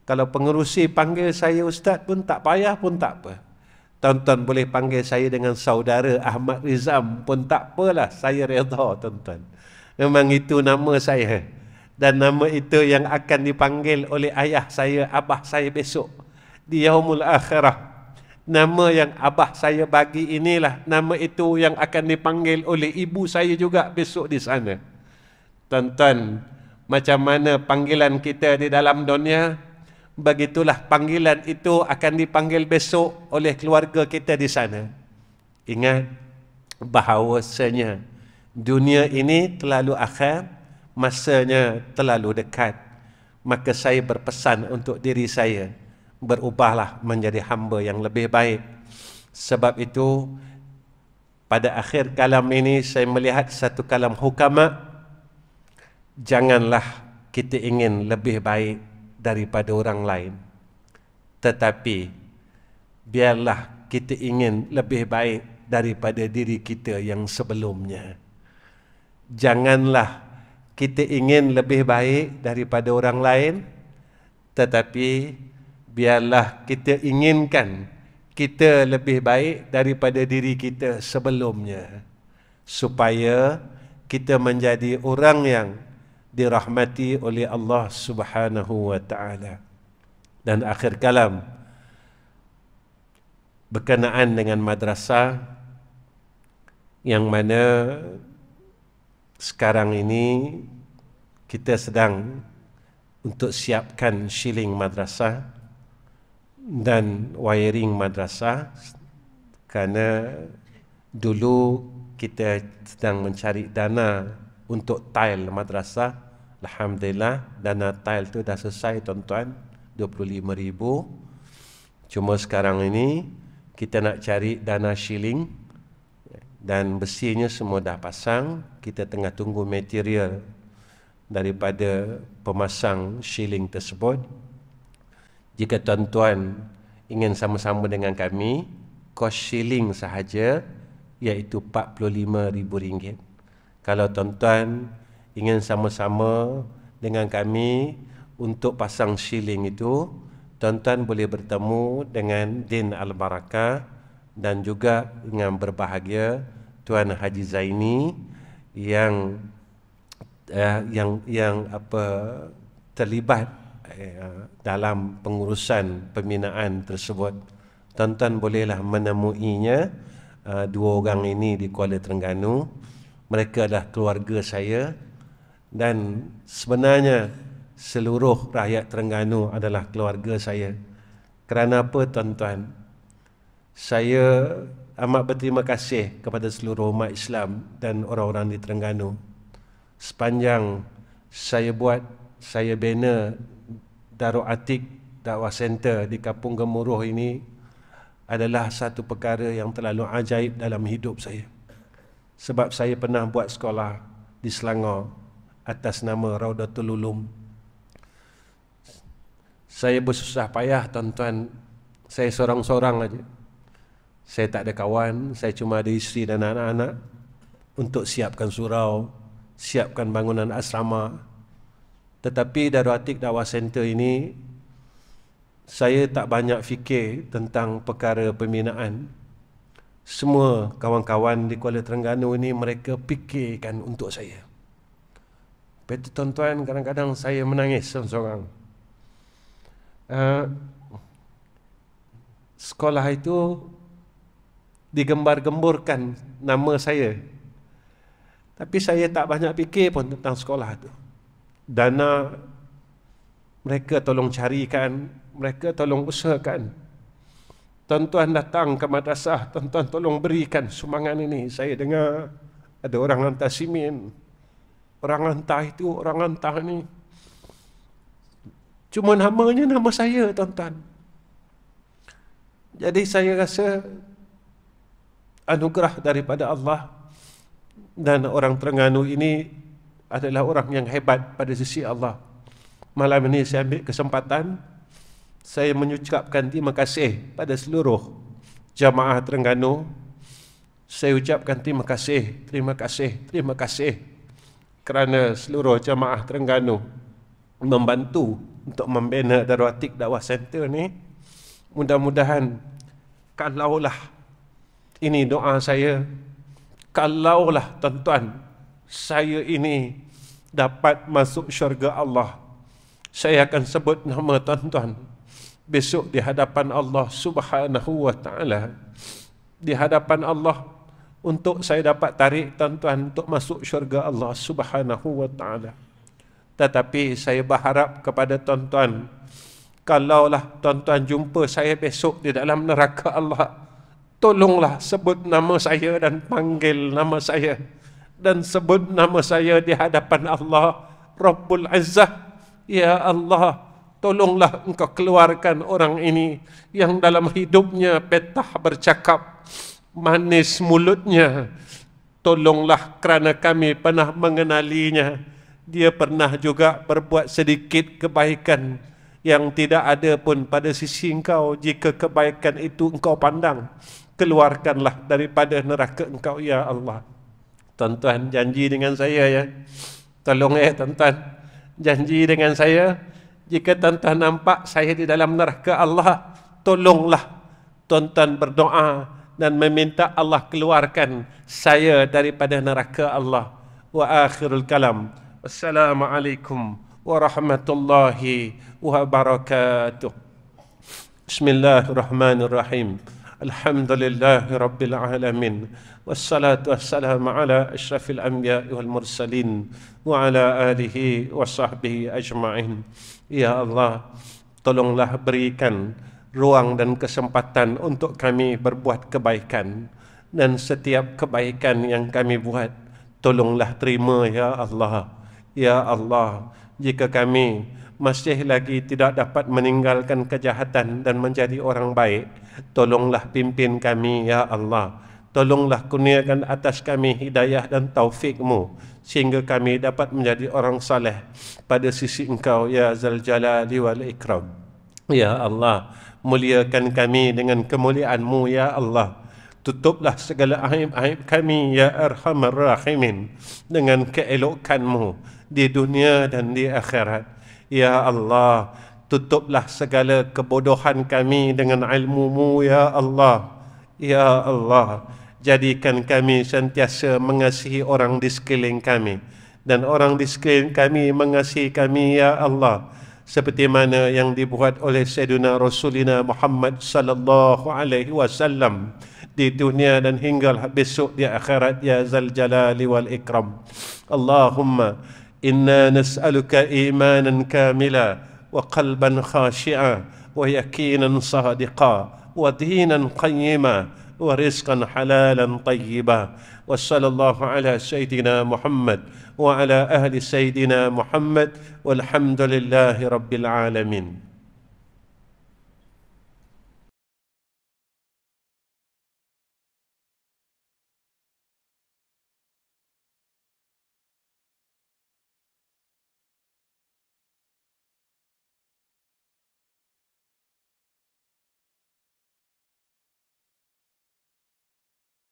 kalau pengerusi panggil saya ustaz pun tak payah pun tak apa. Tuan-tuan boleh panggil saya dengan saudara Ahmad Rizam pun tak apalah, saya redha tuan-tuan. Memang itu nama saya. Dan nama itu yang akan dipanggil oleh ayah saya, abah saya besok di yaumul akhirah. Nama yang abah saya bagi inilah nama itu yang akan dipanggil oleh ibu saya juga besok di sana. Tuan-tuan, macam mana panggilan kita di dalam dunia, begitulah panggilan itu akan dipanggil besok oleh keluarga kita di sana. Ingat bahawasanya dunia ini terlalu akhir, masanya terlalu dekat. Maka saya berpesan untuk diri saya, berubahlah menjadi hamba yang lebih baik. Sebab itu pada akhir kalam ini saya melihat satu kalam hukama, janganlah kita ingin lebih baik daripada orang lain, tetapi biarlah kita ingin lebih baik daripada diri kita yang sebelumnya. Janganlah kita ingin lebih baik daripada orang lain, tetapi biarlah kita inginkan kita lebih baik daripada diri kita sebelumnya, supaya kita menjadi orang yang dirahmati oleh Allah Subhanahu wa taala. Dan akhir kalam berkenaan dengan madrasah, yang mana sekarang ini kita sedang untuk siapkan shilling madrasah dan wiring madrasah, kerana dulu kita sedang mencari dana untuk tile madrasah. Alhamdulillah dana tile tu dah selesai tuan-tuan, 25,000. Cuma sekarang ini kita nak cari dana shilling, dan besinya semua dah pasang. Kita tengah tunggu material daripada pemasang shilling tersebut. Jika tuan-tuan ingin sama-sama dengan kami, kos shilling sahaja iaitu RM45,000. Kalau tuan-tuan ingin sama-sama dengan kami untuk pasang shilling itu, tuan-tuan boleh bertemu dengan Din Al-Barakah dan juga dengan berbahagia Tuan Haji Zaini yang terlibat dalam pengurusan pembinaan tersebut. Tuan-tuan bolehlah menemuinya. Dua orang ini di Kuala Terengganu. Mereka adalah keluarga saya, dan sebenarnya seluruh rakyat Terengganu adalah keluarga saya. Kerana apa tuan-tuan? Saya amat berterima kasih kepada seluruh umat Islam dan orang-orang di Terengganu. Sepanjang saya bina Darul Atik Dakwah Center di Kampung Gemuruh ini, adalah satu perkara yang terlalu ajaib dalam hidup saya. Sebab saya pernah buat sekolah di Selangor atas nama Raudatul Ulum. Saya bersusah payah tuan-tuan. Saya seorang-seorang aja. Saya tak ada kawan, saya cuma ada isteri dan anak-anak, untuk siapkan surau, siapkan bangunan asrama. Tetapi Darul Atik Dakwah Center ini, saya tak banyak fikir tentang perkara pembinaan. Semua kawan-kawan di Kuala Terengganu ini, mereka fikirkan untuk saya. Betul tuan-tuan, kadang-kadang saya menangis seorang-seorang. Sekolah itu digembar-gemburkan nama saya, tapi saya tak banyak fikir pun tentang sekolah itu. Dana mereka tolong carikan, mereka tolong usahakan. Tuan-tuan datang ke madrasah, tuan-tuan tolong berikan sumbangan ini. Saya dengar ada orang hantar simen, orang hantar itu, orang hantar ini. Cuma namanya nama saya, tuan-tuan. Jadi saya rasa anugerah daripada Allah, dan orang Terengganu ini adalah orang yang hebat pada sisi Allah. Malam ini saya ambil kesempatan, saya mengucapkan terima kasih pada seluruh jamaah Terengganu. Saya ucapkan terima kasih, terima kasih, terima kasih kerana seluruh jamaah Terengganu membantu untuk membina Darul Atiq Dakwah Center ni. Mudah-mudahan, kalaulah ini doa saya, kalaulah tuan-tuan saya ini dapat masuk syurga Allah, saya akan sebut nama tuan-tuan besok di hadapan Allah Subhanahu wa ta'ala. Di hadapan Allah, untuk saya dapat tarik tuan-tuan untuk masuk syurga Allah Subhanahu wa ta'ala. Tetapi saya berharap kepada tuan-tuan, kalaulah tuan-tuan jumpa saya besok di dalam neraka Allah, tolonglah sebut nama saya dan panggil nama saya, dan sebut nama saya di hadapan Allah Rabbul Izzah. Ya Allah, tolonglah engkau keluarkan orang ini yang dalam hidupnya petah bercakap, manis mulutnya. Tolonglah kerana kami pernah mengenalinya, dia pernah juga berbuat sedikit kebaikan yang tidak ada pun pada sisi engkau. Jika kebaikan itu engkau pandang, keluarkanlah daripada neraka engkau, ya Allah. Tuan-tuan janji dengan saya, ya. Tolong tuan-tuan, janji dengan saya, jika tuan-tuan nampak saya di dalam neraka Allah, tolonglah tuan-tuan berdoa dan meminta Allah keluarkan saya daripada neraka Allah. Wa akhirul kalam. Wassalamualaikum warahmatullahi wabarakatuh. Bismillahirrahmanirrahim. Alhamdulillahi Rabbil Alamin. Wassalatu wassalamu ala ashrafil anbiya wal mursalin wa ala alihi wa sahbihi ajma'in. Ya Allah, tolonglah berikan ruang dan kesempatan untuk kami berbuat kebaikan, dan setiap kebaikan yang kami buat, tolonglah terima, ya Allah. Ya Allah, jika kami masih lagi tidak dapat meninggalkan kejahatan dan menjadi orang baik, tolonglah pimpin kami, ya Allah. Tolonglah kurniakan atas kami hidayah dan taufik-Mu, sehingga kami dapat menjadi orang saleh pada sisi Engkau, ya Zal Jalali wal Ikram. Ya Allah, muliakan kami dengan kemuliaan-Mu, ya Allah. Tutuplah segala aib-aib kami, ya Arhamar Rahimin, dengan keelokan-Mu di dunia dan di akhirat. Ya Allah, tutuplah segala kebodohan kami dengan ilmu-Mu, ya Allah. Ya Allah, jadikan kami sentiasa mengasihi orang di sekeliling kami, dan orang di sekeliling kami mengasihi kami, ya Allah, seperti mana yang dibuat oleh Sayyidina Rasulina Muhammad sallallahu alaihi wasallam di dunia dan hinggalah besok di akhirat, ya Zal Jalali wal Ikram. Allahumma inna nas'aluka imanan kamila wa qalban khashi'a wa yaqinan sadiqa wa dinan qayyima wa rizqan halalan tayyiba. Wa sallallahu ala sayyidina Muhammad wa ala ahli sayyidina Muhammad walhamdulillahi rabbil alamin.